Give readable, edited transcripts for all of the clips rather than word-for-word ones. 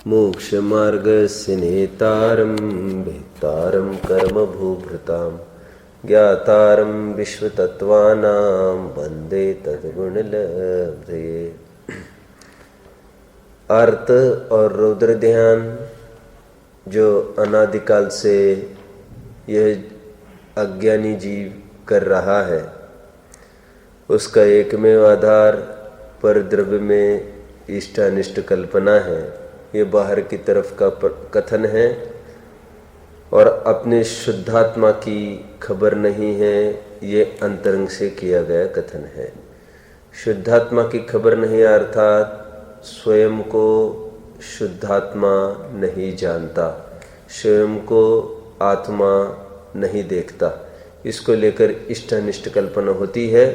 मोक्षमार्गस्य नेतारं भेत्तारं कर्मभूभृतां ज्ञातारं विश्वतत्त्वानां वन्दे तद्गुणलब्धये। अर्थ और रुद्र ध्यान जो अनादिकाल से यह अज्ञानी जीव कर रहा है, उसका एकमेव आधार पर द्रव्य में इष्टानिष्ट कल्पना है। ये बाहर की तरफ का कथन है और अपने शुद्धात्मा की खबर नहीं है, ये अंतरंग से किया गया कथन है। शुद्धात्मा की खबर नहीं अर्थात स्वयं को शुद्धात्मा नहीं जानता, स्वयं को आत्मा नहीं देखता। इसको लेकर इष्टानिष्ट कल्पना होती है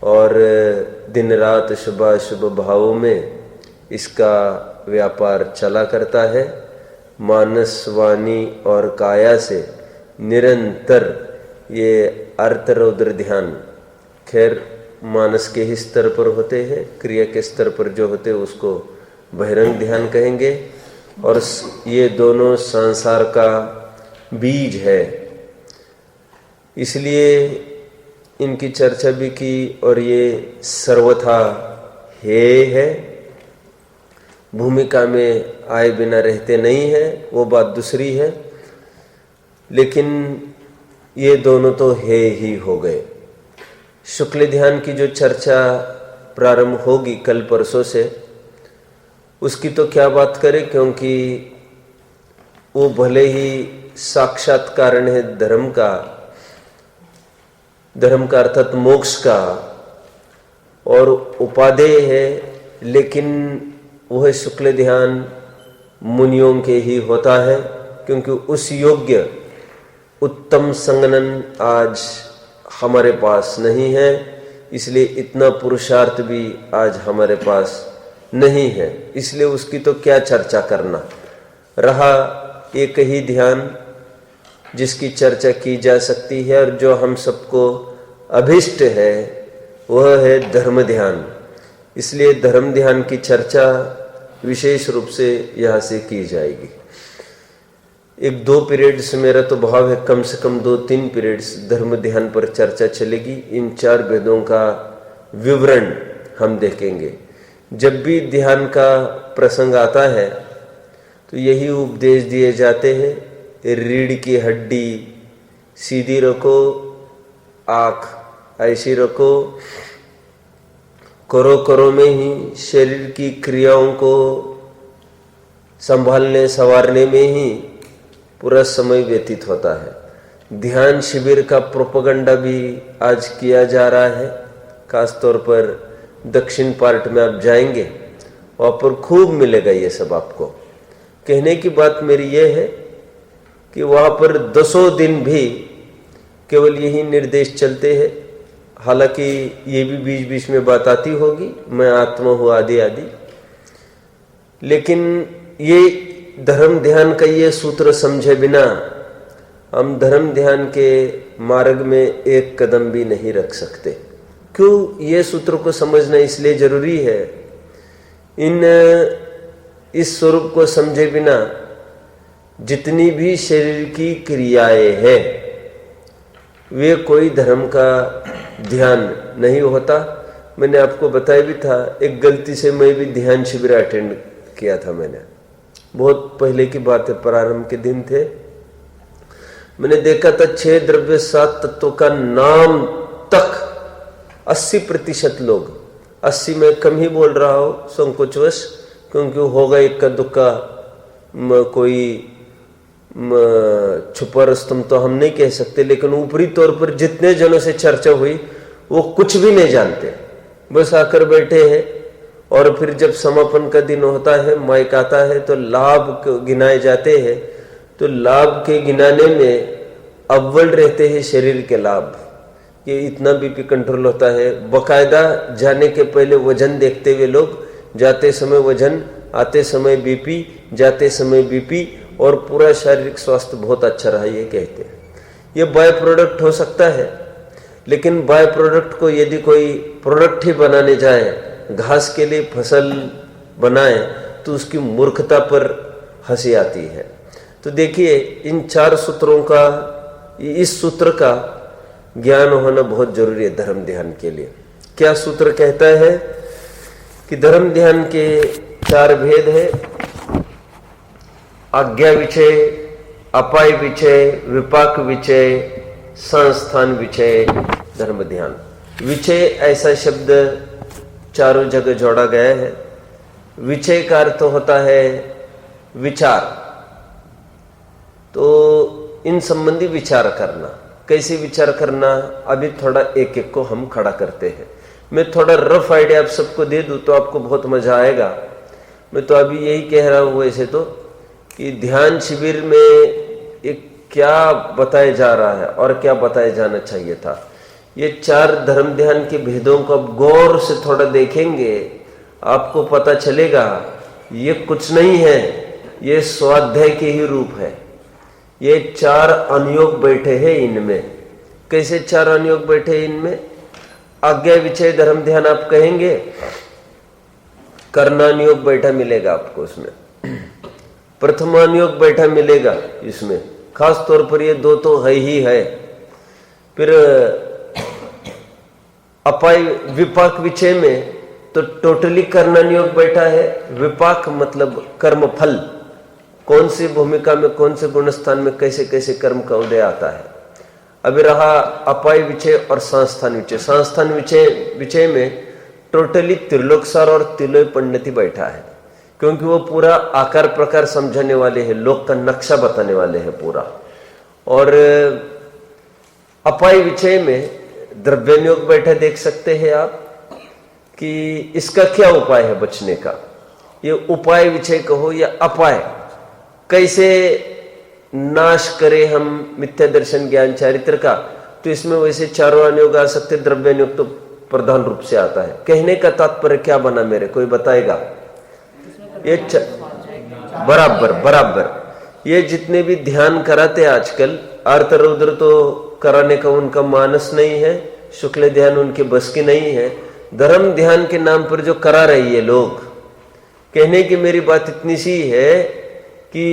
और दिन रात शुभाशुभ भावों में इसका व्यापार चला करता है। मानस, वाणी और काया से निरंतर ये अर्थ रुद्र ध्यान, खैर मानस के ही स्तर पर होते हैं, क्रिया के स्तर पर जो होते हैं उसको बहिरंग ध्यान कहेंगे। और ये दोनों संसार का बीज है, इसलिए इनकी चर्चा भी की और ये सर्वथा है। भूमिका में आए बिना रहते नहीं है, वो बात दूसरी है, लेकिन ये दोनों तो है ही हो गए। शुक्ल ध्यान की जो चर्चा प्रारंभ होगी कल परसों से, उसकी तो क्या बात करें, क्योंकि वो भले ही साक्षात कारण है धर्म का अर्थात मोक्ष का, और उपादेय है, लेकिन वह शुक्ल ध्यान मुनियों के ही होता है, क्योंकि उस योग्य उत्तम संगनन आज हमारे पास नहीं है, इसलिए इतना पुरुषार्थ भी आज हमारे पास नहीं है। इसलिए उसकी तो क्या चर्चा करना रहा। एक ही ध्यान जिसकी चर्चा की जा सकती है और जो हम सबको अभिष्ट है, वह है धर्म ध्यान। इसलिए धर्म ध्यान की चर्चा विशेष रूप से यहाँ से की जाएगी। 1-2 पीरियड्स, मेरा तो भाव है कम से कम 2-3 पीरियड्स धर्म ध्यान पर चर्चा चलेगी। इन 4 वेदों का विवरण हम देखेंगे। जब भी ध्यान का प्रसंग आता है तो यही उपदेश दिए जाते हैं, रीढ़ की हड्डी सीधी रखो, आँख ऐसी रखो, करो में ही शरीर की क्रियाओं को संभालने संवारने में ही पूरा समय व्यतीत होता है। ध्यान शिविर का प्रोपेगेंडा भी आज किया जा रहा है, खास तौर पर दक्षिण पार्ट में आप जाएंगे, वहाँ पर खूब मिलेगा ये सब आपको। कहने की बात मेरी ये है कि वहाँ पर 10 दिन भी केवल यही निर्देश चलते हैं। हालांकि ये भी बीच बीच में बात आती होगी, मैं आत्मा हूँ आदि आदि, लेकिन ये धर्म ध्यान का ये सूत्र समझे बिना हम धर्म ध्यान के मार्ग में एक कदम भी नहीं रख सकते। क्यों? ये सूत्र को समझना इसलिए जरूरी है, इस स्वरूप को समझे बिना जितनी भी शरीर की क्रियाएं हैं वे कोई धर्म का ध्यान नहीं होता। मैंने आपको बताया भी था, एक गलती से मैं भी ध्यान शिविर अटेंड किया था। मैंने बहुत पहले की बात है, प्रारंभ के दिन थे। मैंने देखा था 6 द्रव्य 7 तत्वों का नाम तक 80% लोग, 80 में कम ही बोल रहा हूँ संकोचवश, क्योंकि होगा इक्का दुक्का कोई छुपा रुस्तम तो हम नहीं कह सकते, लेकिन ऊपरी तौर पर जितने जनों से चर्चा हुई वो कुछ भी नहीं जानते, बस आकर बैठे हैं। और फिर जब समापन का दिन होता है, माइक आता है, तो लाभ गिनाए जाते हैं, तो लाभ के गिनाने में अव्वल रहते हैं शरीर के लाभ। ये इतना बीपी कंट्रोल होता है, बकायदा जाने के पहले वजन देखते हुए लोग, जाते समय वजन, आते समय बीपी, जाते समय बीपी, और पूरा शारीरिक स्वास्थ्य बहुत अच्छा रहा, ये कहते हैं। ये बाय प्रोडक्ट हो सकता है, लेकिन बाय प्रोडक्ट को यदि कोई प्रोडक्ट ही बनाने जाए, घास के लिए फसल बनाए, तो उसकी मूर्खता पर हंसी आती है। तो देखिए इन 4 सूत्रों का, इस सूत्र का ज्ञान होना बहुत जरूरी है धर्म ध्यान के लिए। क्या सूत्र कहता है कि धर्म ध्यान के 4 भेद है, आज्ञा विचय, अपाय विचय, विपाक विचय, संस्थान विचय, धर्म ध्यान। विचय ऐसा शब्द चारों जगह जोड़ा गया है। विचय का अर्थ होता है विचार, तो इन संबंधी विचार करना। कैसे विचार करना, अभी थोड़ा एक एक को हम खड़ा करते हैं। मैं थोड़ा रफ आइडिया आप सबको दे दूं तो आपको बहुत मजा आएगा। मैं तो अभी यही कह रहा हूं वैसे तो कि ध्यान शिविर में एक क्या बताया जा रहा है और क्या बताया जाना चाहिए था। ये 4 धर्म ध्यान के भेदों को आप गौर से थोड़ा देखेंगे, आपको पता चलेगा ये कुछ नहीं है, ये स्वाध्याय के ही रूप है। ये 4 अनुयोग बैठे हैं इनमें। कैसे 4 अनुयोग बैठे इनमें? आज्ञा विचय धर्म ध्यान आप कहेंगे, कर्णानुयोग बैठा मिलेगा आपको उसमें, प्रथमानुयोग बैठा मिलेगा इसमें, खास तौर पर ये 2 तो है ही है। फिर अपाय विपाक विचय में तो टोटली कर्णानुयोग बैठा है। विपाक मतलब कर्म फल, कौन सी भूमिका में, कौन से गुण स्थान में कैसे कैसे कर्म का उदय आता है। अभी रहा अपाय विचय और संस्थान विचय। संस्थान विचय में टोटली त्रिलोकसार और तिलोय पंडिती बैठा है, क्योंकि वो पूरा आकार प्रकार समझाने वाले हैं, लोक का नक्शा बताने वाले हैं पूरा। और अपाय विचय में द्रव्यानुयोग बैठा देख सकते हैं आप कि इसका क्या उपाय है बचने का। ये उपाय विचय कहो या अपाय, कैसे नाश करें हम मिथ्या दर्शन ज्ञान चारित्र का, तो इसमें वैसे 4 अनुयोग आ सकते। द्रव्यानुयोग तो प्रधान रूप से आता है। कहने का तात्पर्य क्या बना मेरे, कोई बताएगा? ये बराबर ये जितने भी ध्यान कराते आजकल, अर्थ रौद्र तो कराने का उनका मानस नहीं है, शुक्ल ध्यान उनके बस की नहीं है। धर्म ध्यान के नाम पर जो करा रही है लोग, कहने की मेरी बात इतनी सी है कि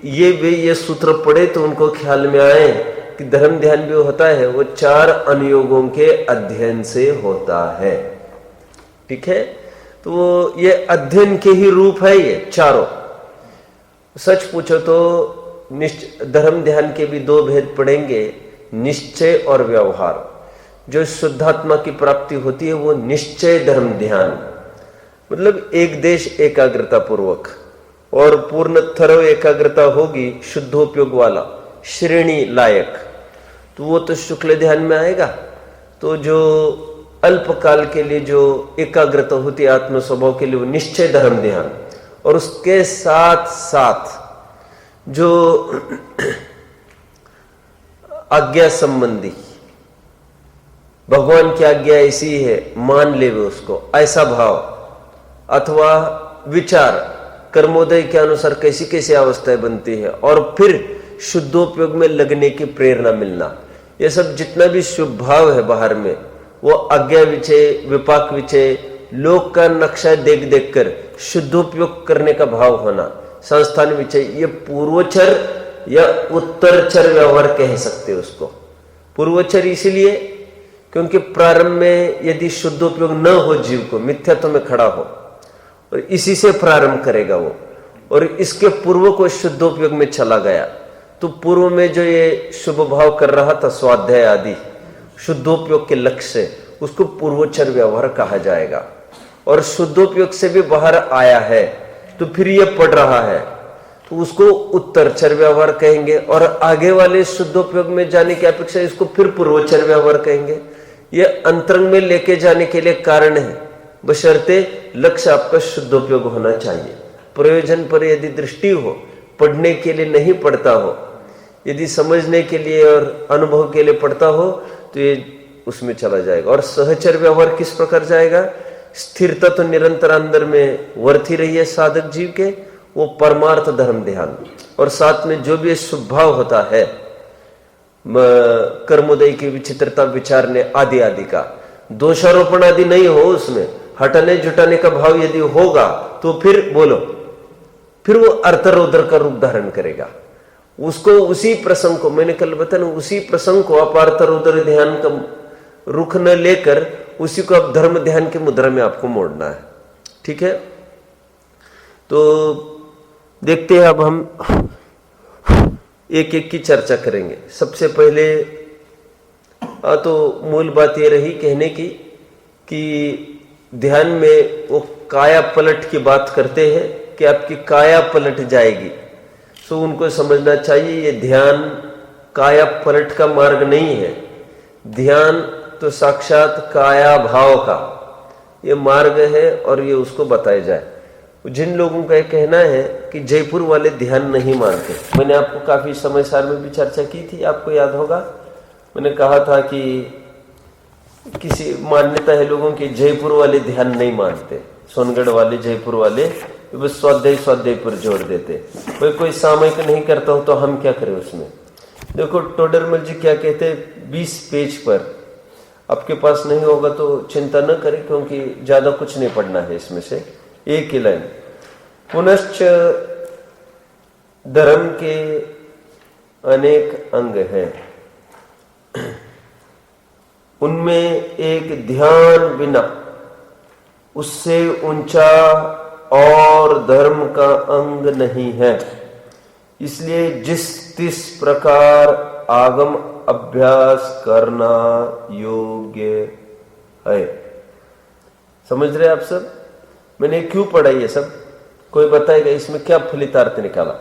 ये सूत्र पढ़े तो उनको ख्याल में आए कि धर्म ध्यान भी होता है, वो 4 अनुयोगों के अध्ययन से होता है। ठीक है, तो ये अध्ययन के ही रूप है ये चारों। सच पूछो तो धर्म ध्यान के भी 2 भेद पड़ेंगे, निश्चय और व्यवहार। जो शुद्धात्मा की प्राप्ति होती है वो निश्चय धर्म ध्यान, मतलब एक देश एकाग्रता पूर्वक और पूर्ण थरव एकाग्रता होगी, शुद्धोपयोग वाला, श्रेणी लायक, तो वो तो शुक्ल ध्यान में आएगा। तो जो अल्पकाल के लिए जो एकाग्रता होती है आत्म स्वभाव के लिए, वो निश्चय धर्म ध्यान। और उसके साथ साथ जो आज्ञा संबंधी, भगवान की आज्ञा ऐसी है मान ले उसको, ऐसा भाव, अथवा विचार कर्मोदय के अनुसार कैसी कैसी अवस्थाएं बनती है, और फिर शुद्धोपयोग में लगने की प्रेरणा मिलना, ये सब जितना भी शुभ भाव है बाहर में, वो आज्ञा विचय, विपाक विचय, लोक का नक्शा देख देख कर शुद्धोपयोग करने का भाव होना, संस्थान विचय, ये पूर्वोच्चर या उत्तरचर व्यवहार कह सकते हैं उसको। पूर्वोच्चर इसलिए क्योंकि प्रारंभ में यदि शुद्धोपयोग न हो, जीव को मिथ्यात्व में खड़ा हो, और इसी से प्रारंभ करेगा वो, और इसके पूर्व को शुद्धोपयोग में चला गया, तो पूर्व में जो ये शुभ भाव कर रहा था स्वाध्याय आदि शुद्धोपयोग के लक्ष्य से, उसको पूर्वोच्चर व्यवहार कहा जाएगा। और शुद्धोपयोग से भी बाहर आया है तो फिर ये पढ़ रहा है तो उसको उत्तरचर व्यवहार कहेंगे, और आगे वाले शुद्धोपयोग में जाने की अपेक्षा इसको फिर पूर्वोच्चर व्यवहार कहेंगे। ये अंतरंग में लेके जाने के लिए कारण है, बशर्ते लक्ष्य आपका शुद्धोपयोग होना चाहिए। प्रयोजन पर यदि दृष्टि हो, पढ़ने के लिए नहीं पढ़ता हो, यदि समझने के लिए और अनुभव के लिए पढ़ता हो, तो ये उसमें चला जाएगा। और सहचर व्यवहार किस प्रकार जाएगा? स्थिरता तो निरंतर अंदर में वर्ती रही है साधक जीव के, वो परमार्थ धर्म ध्यान, और साथ में जो भी शुभ भाव होता है, कर्मोदय की विचित्रता विचारने आदि आदि का, दोषारोपण आदि नहीं हो उसमें, हटाने जुटाने का भाव यदि होगा तो फिर बोलो फिर वो अर्थ-रोदर का रूप धारण करेगा। उसको उसी प्रसंग को, मैंने कल बताया ना, उसी प्रसंग को आप अर्थ-रोदर ध्यान का रुख न लेकर उसी को आप धर्म ध्यान की मुद्रा में आपको मोड़ना है। ठीक है, तो देखते हैं अब हम एक एक की चर्चा करेंगे। सबसे पहले तो मूल बात ये रही कहने की कि ध्यान में वो काया पलट की बात करते हैं कि आपकी काया पलट जाएगी। तो उनको समझना चाहिए ये ध्यान काया पलट का मार्ग नहीं है। ध्यान तो साक्षात काया भाव का ये मार्ग है और ये उसको बताया जाए। जिन लोगों का यह कहना है कि जयपुर वाले ध्यान नहीं मानते, मैंने आपको काफी समय सार में भी चर्चा की थी, आपको याद होगा। मैंने कहा था कि किसी मान्यता है लोगों की जयपुर वाले ध्यान नहीं मानते, सोनगढ़ वाले, जयपुर वाले बस स्वाध्याय पर जोर देते। भाई कोई सामयिक नहीं करता हो तो हम क्या करें उसमें। देखो टोडरमल जी क्या कहते हैं, 20 पेज पर, आपके पास नहीं होगा तो चिंता न करें क्योंकि ज्यादा कुछ नहीं पढ़ना है इसमें से, एक ही लाइन। पुनश्च धर्म के अनेक अंग हैं, उनमें एक ध्यान बिना उससे ऊंचा और धर्म का अंग नहीं है। इसलिए जिस प्रकार आगम अभ्यास करना योग्य है। समझ रहे आप सब? मैंने क्यों पढ़ा ये सब, कोई बताएगा इसमें क्या फलितार्थ निकाला?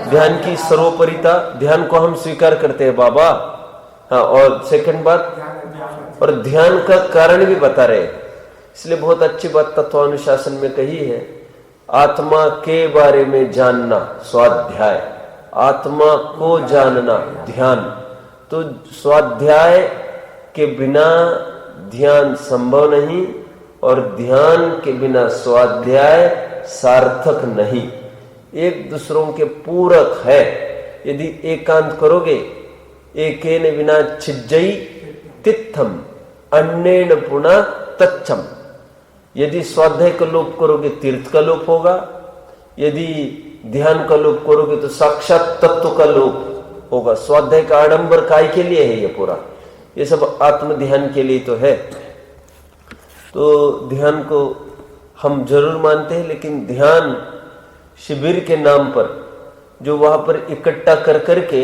ध्यान की सर्वोपरिता, ध्यान को हम स्वीकार करते हैं बाबा। हाँ, और सेकंड बात, और ध्यान का कारण भी बता रहे हैं। इसलिए बहुत अच्छी बात तत्वानुशासन में कही है, आत्मा के बारे में जानना स्वाध्याय, आत्मा को जानना ध्यान। तो स्वाध्याय के बिना ध्यान संभव नहीं और ध्यान के बिना स्वाध्याय सार्थक नहीं, एक दूसरों के पूरक है। यदि एकांत करोगे, एकेन विना छिज्जई तित्थम अन्येन पुनः तच्चम। यदि स्वाध्याय का लोप करोगे तीर्थ का लोप होगा, यदि ध्यान का लोप करोगे तो साक्षात तत्व का लोप होगा। स्वाध्याय का आडंबर काय के लिए है ये पूरा, ये सब आत्म ध्यान के लिए तो है। तो ध्यान को हम जरूर मानते हैं, लेकिन ध्यान शिविर के नाम पर जो वहां पर इकट्ठा कर करके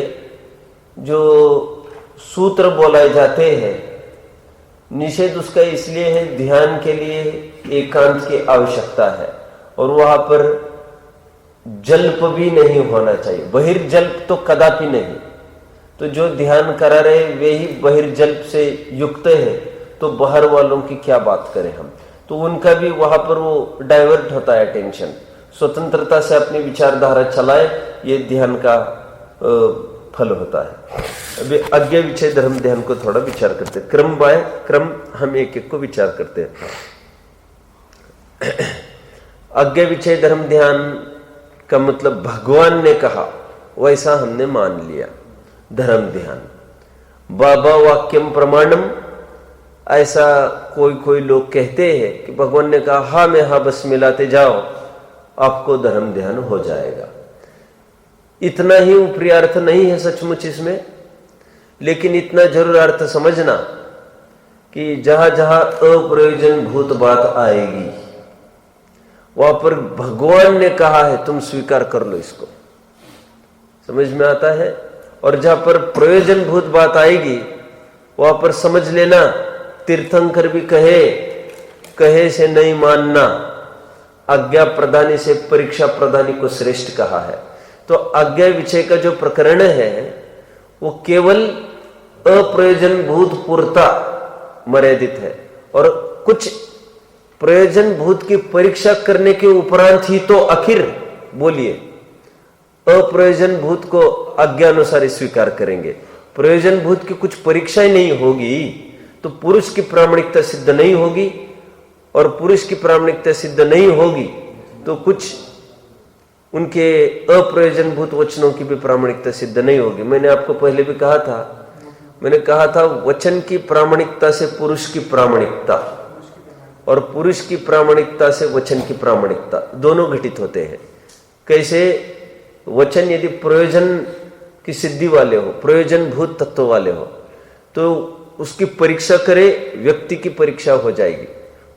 जो सूत्र बोलाए जाते हैं, निषेध उसका इसलिए है ध्यान के लिए एकांत की आवश्यकता है और वहां पर जल्प भी नहीं होना चाहिए, बहिर्जल्प तो कदापि नहीं। तो जो ध्यान करा रहे वे ही बहिर्जल्प से युक्त है, तो बाहर वालों की क्या बात करें हम। तो उनका भी वहां पर वो डाइवर्ट होता है अटेंशन। स्वतंत्रता से अपनी विचारधारा चलाए, ये ध्यान का फल होता है। अभी आज्ञा विषय धर्म ध्यान को थोड़ा विचार करते हैं, क्रम बाय क्रम हम एक एक को विचार करते हैं। आज्ञा विषय धर्म ध्यान का मतलब भगवान ने कहा वैसा हमने मान लिया धर्म ध्यान। बाबा वाक्यम प्रमाणम, ऐसा कोई कोई लोग कहते हैं कि भगवान ने कहा हा में हा बस मिलाते जाओ आपको धर्म ध्यान हो जाएगा। इतना ही ऊपरी अर्थ नहीं है सचमुच इसमें, लेकिन इतना जरूर अर्थ समझना कि जहां जहां अप्रयोजन भूत बात आएगी वहां पर भगवान ने कहा है तुम स्वीकार कर लो, इसको समझ में आता है। और जहां पर प्रयोजन भूत बात आएगी वहां पर समझ लेना तीर्थंकर भी कहे से नहीं मानना, आज्ञा प्रदानी से परीक्षा प्रदानी को श्रेष्ठ कहा है। तो आज्ञा विषय का जो प्रकरण है वो केवल अप्रयोजन भूत पूर्ता मर्यादित है और कुछ प्रयोजन भूत की परीक्षा करने के उपरांत ही तो आखिर बोलिए अप्रयोजन भूत को आज्ञा अनुसार ही स्वीकार करेंगे। प्रयोजन भूत की कुछ परीक्षा ही नहीं होगी तो पुरुष की प्रामाणिकता सिद्ध नहीं होगी, और पुरुष की प्रामाणिकता सिद्ध नहीं होगी तो कुछ उनके अप्रयोजनभूत वचनों की भी प्रामाणिकता सिद्ध नहीं होगी। मैंने आपको पहले भी कहा था, वचन की प्रामाणिकता से पुरुष की प्रामाणिकता और पुरुष की प्रामाणिकता से वचन की प्रामाणिकता दोनों घटित होते हैं। कैसे वचन यदि प्रयोजन की सिद्धि वाले हो, प्रयोजन भूत तत्व वाले हो, तो उसकी परीक्षा करे, व्यक्ति की परीक्षा हो जाएगी।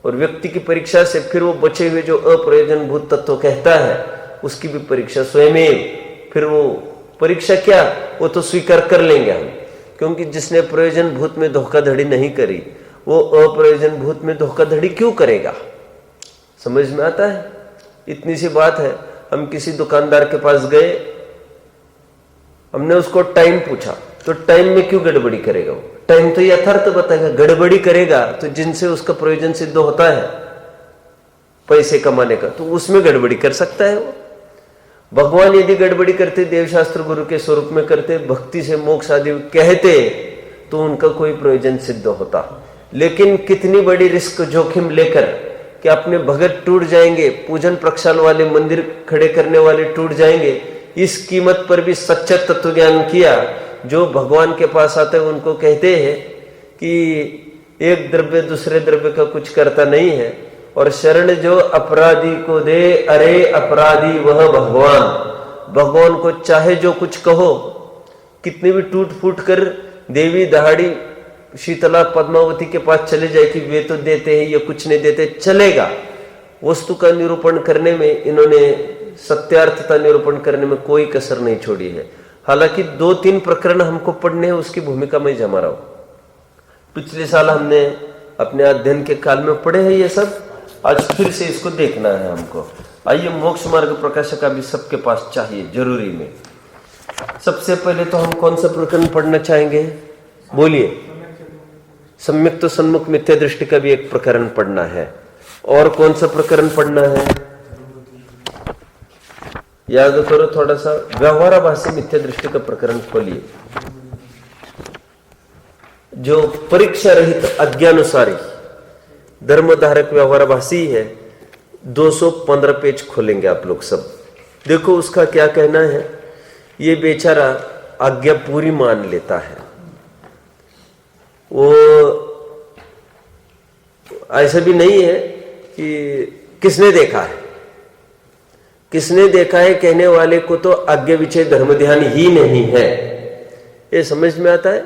और व्यक्ति की परीक्षा से फिर वो बचे हुए जो अप्रयोजन भूत तत्व कहता है, उसकी भी परीक्षा स्वयं। फिर वो परीक्षा क्या, वो तो स्वीकार कर लेंगे हम, क्योंकि जिसने प्रयोजन भूत में धोखाधड़ी नहीं करी, वो अप्रयोजन भूत में धोखाधड़ी क्यों करेगा? समझ में आता है? इतनी सी बात है। हम किसी दुकानदार के पास गए, हमने उसको टाइम पूछा, तो टाइम में क्यों गड़बड़ी करेगा? वो टाइम तो यथार्थ बताएगा। गड़बड़ी करेगा तो जिनसे उसका प्रयोजन सिद्ध होता है पैसे कमाने का, तो उसमें गड़बड़ी कर सकता है वो। भगवान यदि गड़बड़ी करते, देवशास्त्र गुरु के स्वरूप में करते, भक्ति से मोक्ष आदि कहते, तो उनका कोई प्रयोजन सिद्ध होता। लेकिन कितनी बड़ी रिस्क जोखिम लेकर कि अपने भगत टूट जाएंगे, पूजन प्रक्षाल वाले, मंदिर खड़े करने वाले टूट जाएंगे, इस कीमत पर भी सच्चा तत्व ज्ञान किया। जो भगवान के पास आते हैं उनको कहते हैं कि एक द्रव्य दूसरे द्रव्य का कुछ करता नहीं है, और शरण जो अपराधी को दे, अरे अपराधी वह भगवान। भगवान को चाहे जो कुछ कहो, कितनी भी टूट फूट कर देवी दहाड़ी शीतला पद्मावती के पास चले जाए कि वे तो देते हैं, ये कुछ नहीं देते, चलेगा। वस्तु का निरूपण करने में इन्होंने, सत्यार्थता निरूपण करने में कोई कसर नहीं छोड़ी है। हालांकि 2-3 प्रकरण हमको पढ़ने हैं, उसकी भूमिका में जमा रहा हूं। पिछले साल हमने अपने अध्ययन के काल में पढ़े हैं ये सब, आज फिर से इसको देखना है हमको। आइए, मोक्ष मार्ग प्रकाशक अभी सबके पास चाहिए, जरूरी में। सबसे पहले तो हम कौन सा प्रकरण पढ़ना चाहेंगे? बोलिए। सम्यक तो सन्मुख मिथ्या दृष्टि का भी एक प्रकरण पढ़ना है। और कौन सा प्रकरण पढ़ना है? याद करो थोड़ा सा। व्यवहाराभासी मिथ्या दृष्टि का प्रकरण खोलिए। जो परीक्षा रहित अज्ञानुसारी धर्मधारक व्यवहाराभासी है, 215 पेज खोलेंगे आप लोग सब। देखो उसका क्या कहना है। ये बेचारा आज्ञा पूरी मान लेता है। वो ऐसा भी नहीं है कि किसने देखा है, किसने देखा है कहने वाले को तो आज्ञा विषय धर्म ध्यान ही नहीं है। ये समझ में आता है?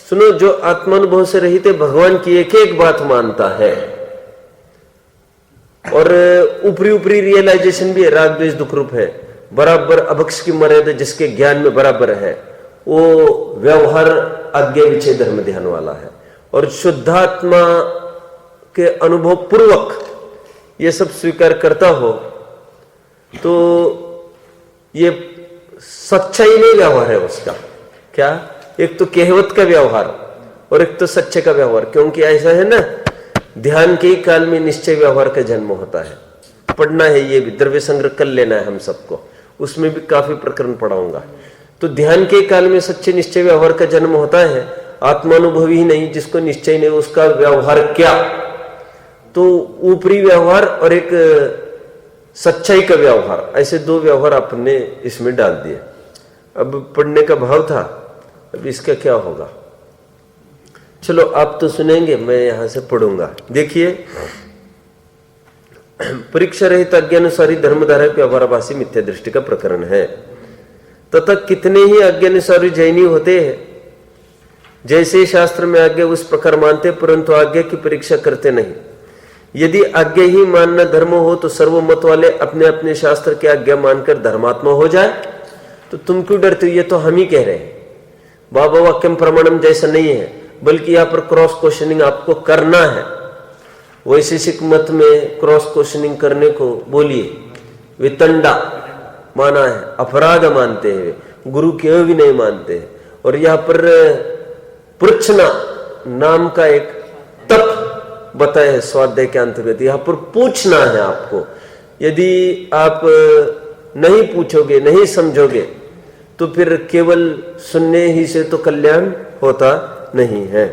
सुनो, जो आत्मानुभव से रहित है, भगवान की एक एक बात मानता है, और ऊपरी ऊपरी रियलाइजेशन भी है, राग द्वेष दुख रूप है, बराबर अभक्ष की मर्यादा जिसके ज्ञान में बराबर है, वो व्यवहार आज्ञा विषय धर्म ध्यान वाला है। और शुद्धात्मा के अनुभव पूर्वक ये सब स्वीकार करता हो, तो ये सच्चाई नहीं व्यवहार है उसका। क्या? एक तो कहवत का व्यवहार और एक तो सच्चे का व्यवहार। क्योंकि ऐसा है ना, ध्यान के ही काल में निश्चय व्यवहार का जन्म होता है। पढ़ना है, ये भी द्रव्य संग्रह कर लेना है हम सबको, उसमें भी काफी प्रकरण पढ़ाऊंगा। तो ध्यान के काल में सच्चे निश्चय व्यवहार का जन्म होता है। आत्मानुभवी ही नहीं, जिसको निश्चय नहीं, उसका व्यवहार क्या? तो ऊपरी व्यवहार और एक सच्चाई का व्यवहार, ऐसे 2 व्यवहार आपने इसमें डाल दिए। अब पढ़ने का भाव था, अब इसका क्या होगा? चलो, आप तो सुनेंगे, मैं यहां से पढ़ूंगा। देखिए, परीक्षा रहित अज्ञानुसारी धर्मधारक व्यवहाराभासी मिथ्या दृष्टि का प्रकरण है। तथा कितने ही अज्ञानुसारी जैनी होते हैं, जैसे शास्त्र में आज्ञा उस प्रकार मानते, परंतु आज्ञा की परीक्षा करते नहीं। यदि आज्ञा ही मानना धर्म हो, तो सर्वमत वाले अपने अपने शास्त्र की आज्ञा मानकर धर्मात्मा हो जाए। तो तुम क्यों डरते हो? ये तो हम ही कह रहे हैं। बाबा वाक्यम प्रमाणम जैसा नहीं है, बल्कि यहाँ पर क्रॉस क्वेश्चनिंग आपको करना है। वैशेषिक मत में क्रॉस क्वेश्चनिंग करने को बोलिए वितंडा माना है, अपराध मानते हैं, गुरु के भी नहीं मानते हैं। और यहाँ पर पृच्छना नाम का एक तप बताया है स्वाध्याय के अंतर्गत। यहाँ पर पूछना है आपको। यदि आप नहीं पूछोगे, नहीं समझोगे, तो फिर केवल सुनने ही से तो कल्याण होता नहीं है।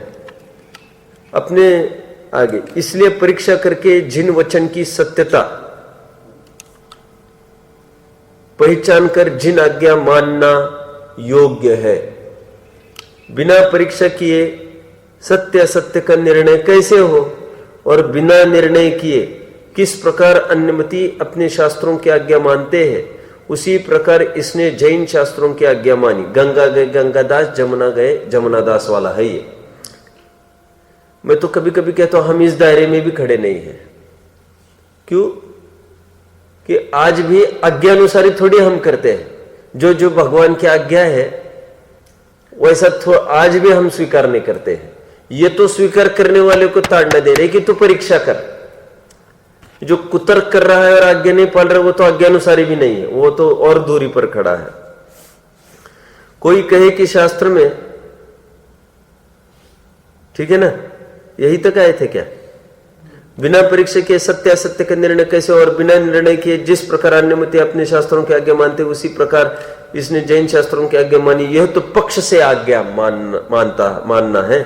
अपने आगे इसलिए परीक्षा करके जिन वचन की सत्यता पहचान कर जिन आज्ञा मानना योग्य है, बिना परीक्षा किए सत्य असत्य का निर्णय कैसे हो, और बिना निर्णय किए किस प्रकार अन्यमति अपने शास्त्रों की आज्ञा मानते हैं, उसी प्रकार इसने जैन शास्त्रों की आज्ञा मानी। गंगा गए गंगादास, जमुना गए जमुनादास वाला है ये। मैं तो कभी कभी कहता हूं हम इस दायरे में भी खड़े नहीं हैं। क्यों? कि आज भी आज्ञानुसारी थोड़ी हम करते हैं। जो जो भगवान की आज्ञा है वैसा आज भी हम स्वीकार नहीं करते हैं। ये तो स्वीकार करने वाले को ताड़ना दे रहे कि तू परीक्षा कर। जो कुतर्क कर रहा है और आज्ञा नहीं पाल रहा वो तो आज्ञानुसारी भी नहीं है, वो तो और दूरी पर खड़ा है। कोई कहे कि शास्त्र में, ठीक है ना, यही तक आए थे क्या, बिना परीक्षा के सत्य असत्य का निर्णय कैसे, और बिना निर्णय किए जिस प्रकार अन्यमति अपने शास्त्रों की आज्ञा मानते उसी प्रकार इसने जैन शास्त्रों की आज्ञा मानी। यह तो पक्ष से आज्ञा मानना है।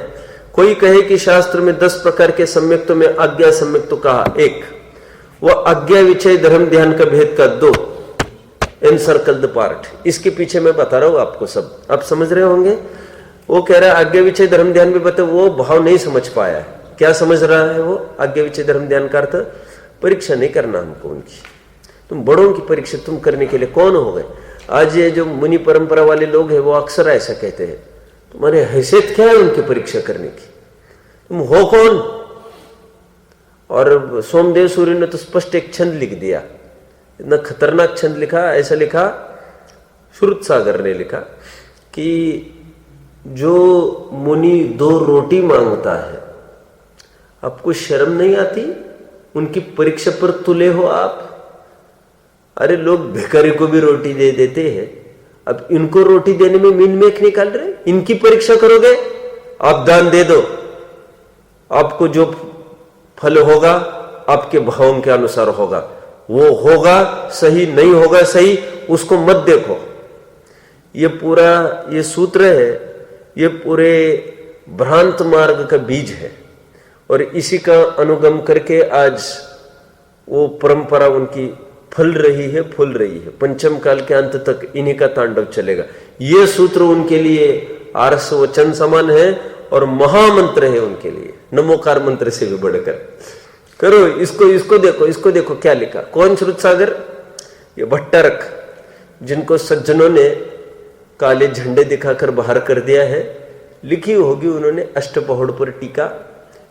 कोई कहे कि शास्त्र में 10 प्रकार के सम्यक्तों में आज्ञा सम्यक्त तो कहा, एक वह आज्ञा विषय धर्म ध्यान का भेद का 2 एनसर्कल्ड पार्ट। इसके पीछे मैं बता रहा हूं आपको, सब आप समझ रहे होंगे। वो कह रहा है आज्ञा विषय धर्म ध्यान भी बता, वो भाव नहीं समझ पाया है। क्या समझ रहा है वो? आज्ञा विषय धर्म ध्यान का अर्थ परीक्षा नहीं करना हमको उनकी। तुम बड़ों की परीक्षा तुम करने के लिए कौन हो गए? आज ये जो मुनि परंपरा वाले लोग हैं वो अक्सर ऐसा कहते हैं, तुम्हारे हैसियत क्या है उनकी परीक्षा करने की, तुम हो कौन? और सोमदेव सूर्य ने तो स्पष्ट एक छंद लिख दिया, इतना खतरनाक छंद लिखा। ऐसा लिखा, श्रुत सागर ने लिखा कि जो मुनि 2 रोटी मांगता है, आपको शर्म नहीं आती? उनकी परीक्षा पर तुले हो आप। अरे लोग भिखारी को भी रोटी दे देते हैं, अब इनको रोटी देने में मीन मेख निकाल रहे, इनकी परीक्षा करोगे? आप दान दे दो, आपको जो फल होगा आपके भावों के अनुसार होगा, वो होगा सही, नहीं होगा सही, उसको मत देखो। ये पूरा ये सूत्र है, ये पूरे भ्रांत मार्ग का बीज है, और इसी का अनुगम करके आज वो परंपरा उनकी फल रही है, फूल रही है। पंचम काल के अंत तक इन्हीं का तांडव चलेगा। ये सूत्र उनके लिए आर्ष वचन समान है और महामंत्र है उनके लिए, नमोकार मंत्र से भी बढ़कर। करो इसको देखो, इसको देखो क्या लिखा। कौन श्रुत सागर? ये भट्टारक, जिनको सज्जनों ने काले झंडे दिखाकर बाहर कर दिया है। लिखी होगी उन्होंने अष्टपहड़ पर टीका,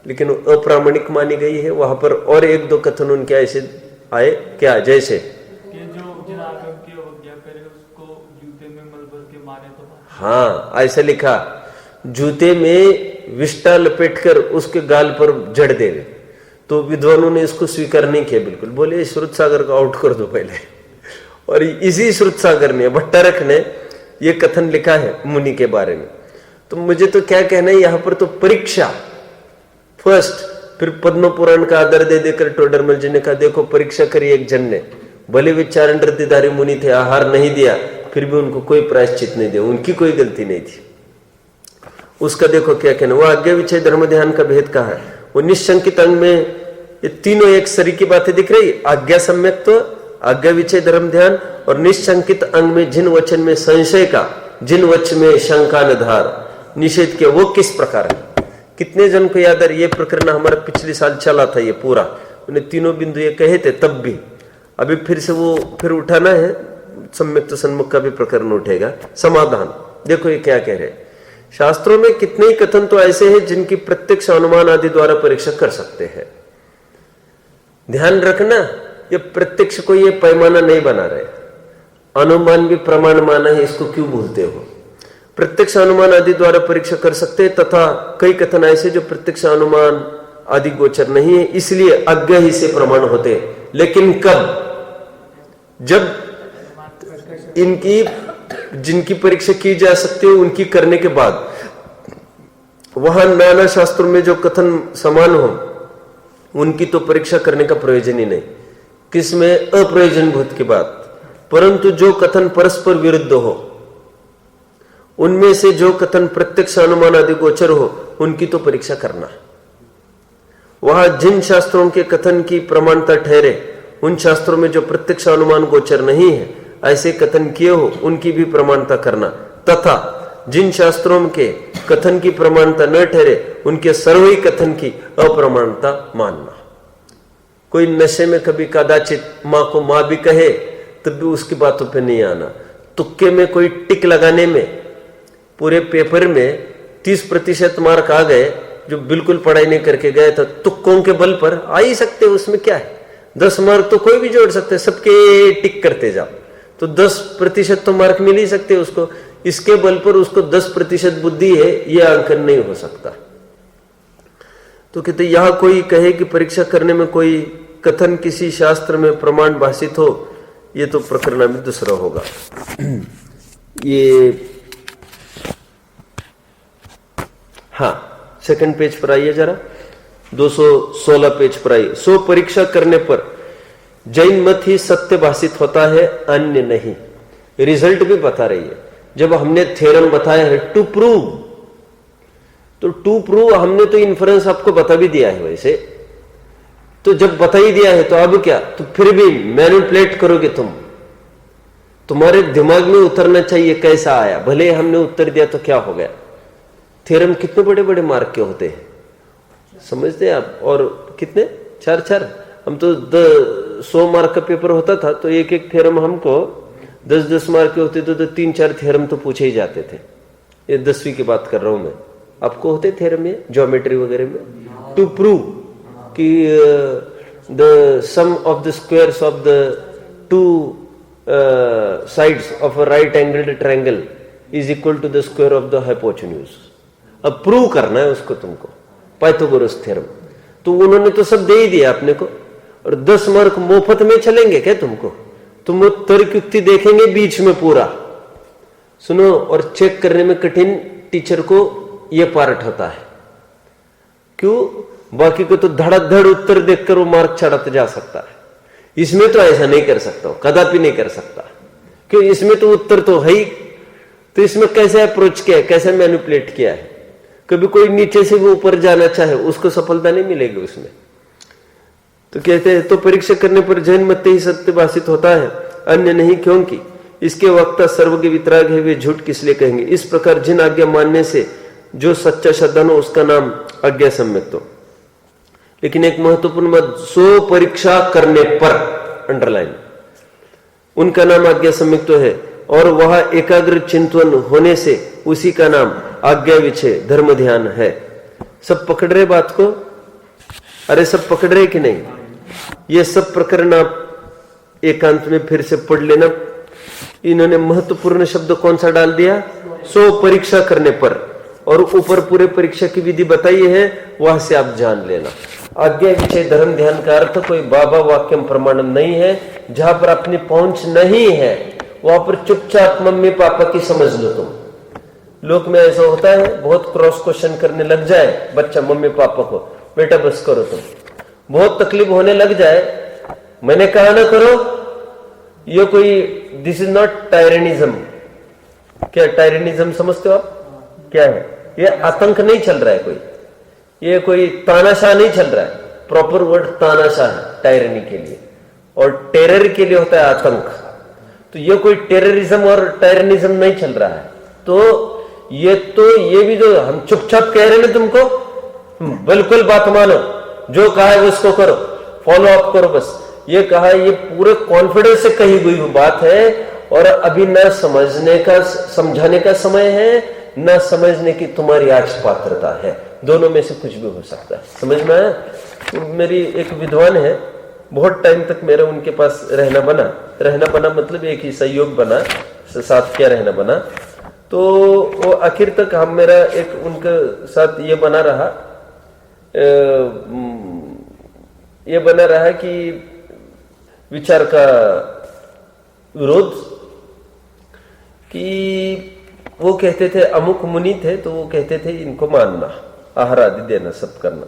लेकिन अप्रामाणिक मानी गई है। वहां पर और 1-2 कथन उनके ऐसे आए क्या, जैसे हाँ ऐसा लिखा, जूते में विष्टा लपेटकर उसके गाल पर जड़ देवे। तो विद्वानों ने इसको स्वीकार नहीं किया बिल्कुल, बोले श्रुत सागर को आउट कर दो पहले। और इसी श्रुत सागर ने, भट्टारक ने ये कथन लिखा है मुनि के बारे में। तो मुझे तो क्या कहना है, यहां पर तो परीक्षा फर्स्ट, फिर पद्म पुराण का आदर दे देकर टोडरमल जी ने कहा देखो परीक्षा करी एक जन ने, भले विचारण रतिधारी मुनि थे, आहार नहीं दिया, फिर भी उनको कोई प्रायश्चित नहीं दिया, उनकी कोई गलती नहीं थी। उसका देखो क्या कहना। वो आज्ञा विषय धर्म ध्यान का भेद कहा है। वो निशंकित अंग में ये तीनों एक सरी की बातें दिख रही, आज्ञा सम्यक्त्व, आज्ञा विषय धर्म ध्यान, और निशंकित अंग में जिन वचन में संशय का, जिन वचन में शंका नधार निषेध किया, वो किस प्रकार है। कितने जन को याद है, ये प्रकरण हमारा पिछले साल चला था ये पूरा, उन्हें तीनों बिंदु ये कहे थे तब भी, अभी फिर से वो फिर उठाना है। सम्यक्त सन्मुख का भी प्रकरण उठेगा। समाधान देखो ये क्या कह रहे हैं। शास्त्रों में कितने ही कथन तो ऐसे हैं जिनकी प्रत्यक्ष अनुमान आदि द्वारा परीक्षा कर सकते हैं। ध्यान रखना, ये प्रत्यक्ष को ये पैमाना नहीं बना रहे, अनुमान भी प्रमाण माना है, इसको क्यों भूलते हो। प्रत्यक्ष अनुमान आदि द्वारा परीक्षा कर सकते हैं, तथा कई कथन ऐसे जो प्रत्यक्ष अनुमान आदि गोचर नहीं है, इसलिए आज्ञा ही से प्रमाण होते हैं। लेकिन कब? जब इनकी जिनकी परीक्षा की जा सकती है उनकी करने के बाद, वहां नाना शास्त्रों में जो कथन समान हो उनकी तो परीक्षा करने का प्रयोजन ही नहीं। किसमें? अप्रयोजनभूत की बात। परंतु जो कथन परस्पर विरुद्ध हो, उनमें से जो कथन प्रत्यक्ष अनुमान आदि गोचर हो, उनकी तो परीक्षा करना। वहां जिन शास्त्रों के कथन की प्रमाणता ठहरे, उन शास्त्रों में जो प्रत्यक्ष अनुमान गोचर नहीं है, ऐसे कथन किए हो, उनकी भी प्रमाणता करना। तथा जिन शास्त्रों के कथन की प्रमाणता न ठहरे, उनके सर्वही कथन की अप्रमाणता मानना। कोई नशे में कभी कदाचित मां को मां भी कहे तब भी उसकी बातों पे नहीं आना। तुक्के में कोई टिक लगाने में पूरे पेपर में 30% मार्क आ गए, जो बिल्कुल पढ़ाई नहीं करके गए, तो तुक्कों के बल पर आ ही सकते, उसमें क्या है। 10 मार्क तो कोई भी जोड़ सकते, सबके टिक करते जाओ तो 10% तो मार्क मिल ही सकते उसको। इसके बल पर उसको 10% बुद्धि है, यह अंकन नहीं हो सकता। तो कहते यहां कोई कहे कि परीक्षा करने में कोई कथन किसी शास्त्र में प्रमाण भाषित हो, ये तो प्रकरण में दूसरा होगा। ये हाँ, सेकंड पेज पर आइए जरा, 216 पेज पर आइए। सो परीक्षा करने पर जैन मत ही सत्य भाषित होता है, अन्य नहीं। रिजल्ट भी बता रही है। जब हमने थ्योरम बताया है टू प्रूव, तो टू प्रूव हमने तो इन्फरेंस आपको बता भी दिया है वैसे, तो जब बता ही दिया है तो अब क्या, तो फिर भी मैनिपुलेट करोगे तुम, तुम्हारे दिमाग में उतरना चाहिए कैसा आया, भले हमने उत्तर दिया तो क्या हो गया। थ्योरम कितने बड़े बड़े मार्क के होते हैं समझते हैं आप, और कितने 4-4, हम तो 100 मार्क का पेपर होता था तो एक एक थ्योरम हमको 10-10 मार्क के होते थे, तो 3-4 थ्योरम तो पूछे ही जाते थे। ये 10वीं की बात कर रहा हूं मैं, आपको होते थ्योरम में ज्योमेट्री वगैरह में, टू प्रूव कि the sum of the squares of the 2 sides of a right angled triangle is equal to the square of the hypotenuse. अब प्रूव करना है उसको तुमको, पाइथागोरस थ्योरम। तो उन्होंने तो सब दे ही दिया अपने को, और 10 मार्क मुफ्त में चलेंगे क्या तुमको? तुम तर्क युक्ति देखेंगे बीच में पूरा सुनो, और चेक करने में कठिन टीचर को यह पार्ट होता है। क्यों? बाकी को तो धड़ाधड़ उत्तर देखकर वो मार्क चढ़ाते जा सकता है, इसमें तो ऐसा नहीं कर सकता, कदापि नहीं कर सकता। क्यों? इसमें तो उत्तर तो है ही, तो इसमें कैसे अप्रोच किया है, कैसे मैनिपुलेट किया है। कभी कोई नीचे से वो ऊपर जाना चाहे उसको सफलता नहीं मिलेगी उसमें। तो कहते हैं तो परीक्षा करने पर जैन मत ही सत्य भाषित होता है, अन्य नहीं, क्योंकि इसके वक्ता सर्वज्ञ वितराग है, वे झूठ किस लिए कहेंगे। इस प्रकार जिन आज्ञा मानने से जो सच्चा श्रद्धान हो उसका नाम आज्ञा सम्यक। तो लेकिन एक महत्वपूर्ण बात, सो परीक्षा करने पर, अंडरलाइन, उनका नाम आज्ञा सम्यक तो है, और वह एकाग्र चिंतन होने से उसी का नाम आज्ञा विषय धर्म ध्यान है। सब पकड़ रहे बात को? अरे सब पकड़ रहे कि नहीं? ये सब प्रकरण आप एकांत में फिर से पढ़ लेना। इन्होंने महत्वपूर्ण शब्द कौन सा डाल दिया? सो परीक्षा करने पर, और ऊपर पूरे परीक्षा की विधि बताई है, वहां से आप जान लेना। आज्ञा विषय धर्म ध्यान का अर्थ कोई बाबा वाक्यम प्रमाणम नहीं है। जहां पर अपनी पहुंच नहीं है वहां पर चुपचाप मम्मी पापा की समझ लो तुम। लोक में ऐसा होता है, बहुत क्रॉस क्वेश्चन करने लग जाए बच्चा मम्मी पापा को, बेटा बस करो तुम, बहुत तकलीफ होने लग जाए, मैंने कहा ना करो, ये कोई, दिस इज नॉट टायरेनिज्म। क्या टायरेनिज्म समझते हो आप? क्या है ये? आतंक नहीं चल रहा है कोई, ये कोई तानाशाह नहीं चल रहा है। प्रॉपर वर्ड तानाशाह है टायरनी के लिए, और टेरर के लिए होता है आतंक। तो ये कोई टेररिज्म और टायरनिज्म नहीं चल रहा है। तो ये भी जो हम चुपचाप कह रहे हैं तुमको, बिल्कुल बात मानो, जो कहा है उसको करो, फॉलो अप करो बस, ये कहा है, ये पूरे कॉन्फिडेंस से कही हुई बात है। और अभी न समझने का, समझाने का समय है, न समझने की तुम्हारी आज पात्रता है, दोनों में से कुछ भी हो सकता है। समझ में आया? मेरी एक विद्वान है, बहुत टाइम तक मेरा उनके पास रहना बना मतलब एक ही सहयोग बना, साथ क्या रहना बना। तो वो आखिर तक हम, मेरा एक उनके साथ ये बना रहा कि विचार का विरोध, कि वो कहते थे, अमुक मुनि थे तो वो कहते थे इनको मानना, आहार आदि देना, सब करना।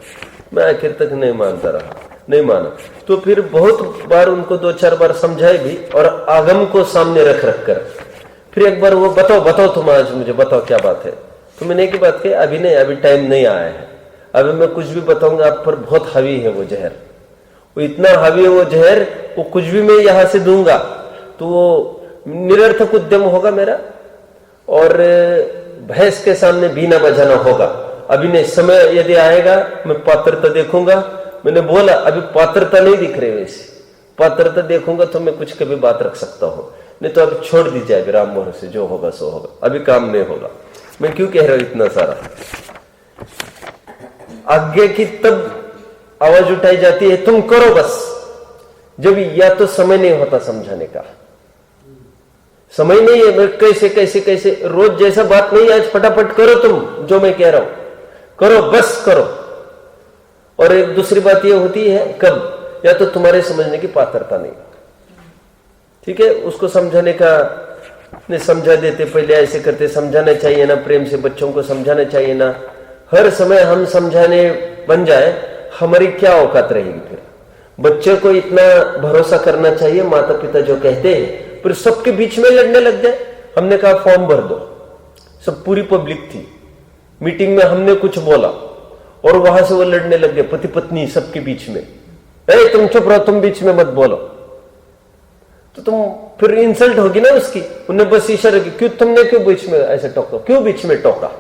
मैं आखिर तक नहीं मानता रहा, नहीं माना। तो फिर बहुत बार उनको 2-4 बार समझाए भी, और आगम को सामने रख कर फिर एक बार वो बताओ तुम आज मुझे बताओ क्या बात है। तो मैंने एक बात कही, अभी नहीं, अभी टाइम नहीं आया है, अभी मैं कुछ भी बताऊंगा आप पर, बहुत हावी है वो जहर, वो इतना हावी है वो जहर, वो कुछ भी मैं यहां से दूंगा तो वो निरर्थक उद्यम होगा मेरा, और भैंस के सामने बीना बजाना होगा। अभी नहीं, समय यदि आएगा मैं पात्रता देखूंगा। मैंने बोला अभी पात्रता नहीं दिख रही वैसे, पात्रता देखूंगा तो मैं कुछ कभी बात रख सकता हूं, नहीं तो अभी छोड़ दी जाए राम मोहन से, जो होगा सो होगा, अभी काम नहीं होगा। मैं क्यों कह रहा हूं इतना सारा? आज्ञा की तब आवाज उठाई जाती है तुम करो बस, जब या तो समय नहीं होता समझाने का, समय नहीं है। मैं कैसे कैसे कैसे रोज जैसा बात नहीं, आज फटाफट करो तुम जो मैं कह रहा हूं, करो बस करो। और एक दूसरी बात यह होती है कब, या तो तुम्हारे समझने की पात्रता नहीं, ठीक है, उसको समझाने का नहीं समझा देते, पहले ऐसे करते, समझाना चाहिए ना, प्रेम से बच्चों को समझाना चाहिए ना। हर समय हम समझाने बन जाए, हमारी क्या औकात रहेगी फिर? बच्चे को इतना भरोसा करना चाहिए माता पिता जो कहते हैं, फिर सबके बीच में लड़ने लग जाए। हमने कहा फॉर्म भर दो, सब पूरी पब्लिक थी, मीटिंग में हमने कुछ बोला और वहां से वो लड़ने लग गए, पति पत्नी सबके बीच में। अरे तुम चुप रहो, तुम बीच में मत बोलो, तो तुम फिर इंसल्ट होगी ना उसकी। उन्हें बस इशारा की, क्यों तुमने क्यों बीच में ऐसे टोका, क्यों बीच में टोका?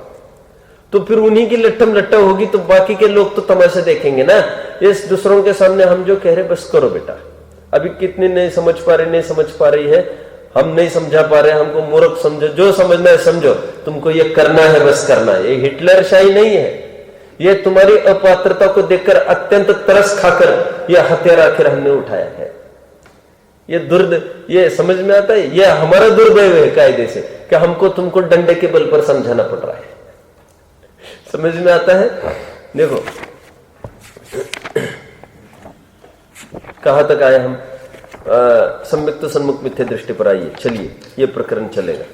तो फिर उन्हीं की लट्ठम लट्टा होगी, तो बाकी के लोग तो तमाशा देखेंगे ना। इस दूसरों के सामने हम जो कह रहे बस करो बेटा, अभी कितने नहीं समझ पा रहे, नहीं समझ पा रही है, हम नहीं समझा पा रहे, हमको मूर्ख समझो, जो समझना है समझो, तुमको ये करना है बस करना है। ये हिटलर शाही नहीं है, ये तुम्हारी अपात्रता को देखकर अत्यंत तरस खाकर यह हथियार आखिर हमने उठाया है। ये समझ में आता है, ये हमारा दुर्दैव है कायदे से कि हमको तुमको डंडे के बल पर समझाना पड़ रहा है। समझ में आता है? देखो कहां तक आए हम? सम्यक तो सन्मुख मिथ्या दृष्टि पर आइए, चलिए ये प्रकरण चलेगा।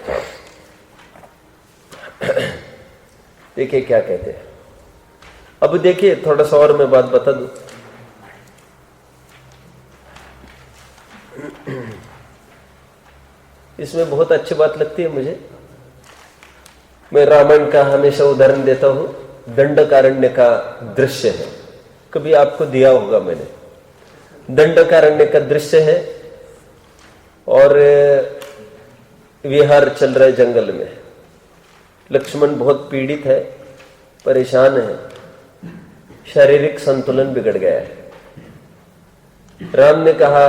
देखिए क्या कहते हैं। अब देखिए थोड़ा सा और मैं बात बता दूं। इसमें बहुत अच्छी बात लगती है मुझे, मैं रामायण का हमेशा उदाहरण देता हूं। दंडकारण्य का दृश्य है, कभी आपको दिया होगा मैंने। दंडकारण्य का दृश्य है और विहार चल रहा है जंगल में। लक्ष्मण बहुत पीड़ित है, परेशान है, शारीरिक संतुलन बिगड़ गया है। राम ने कहा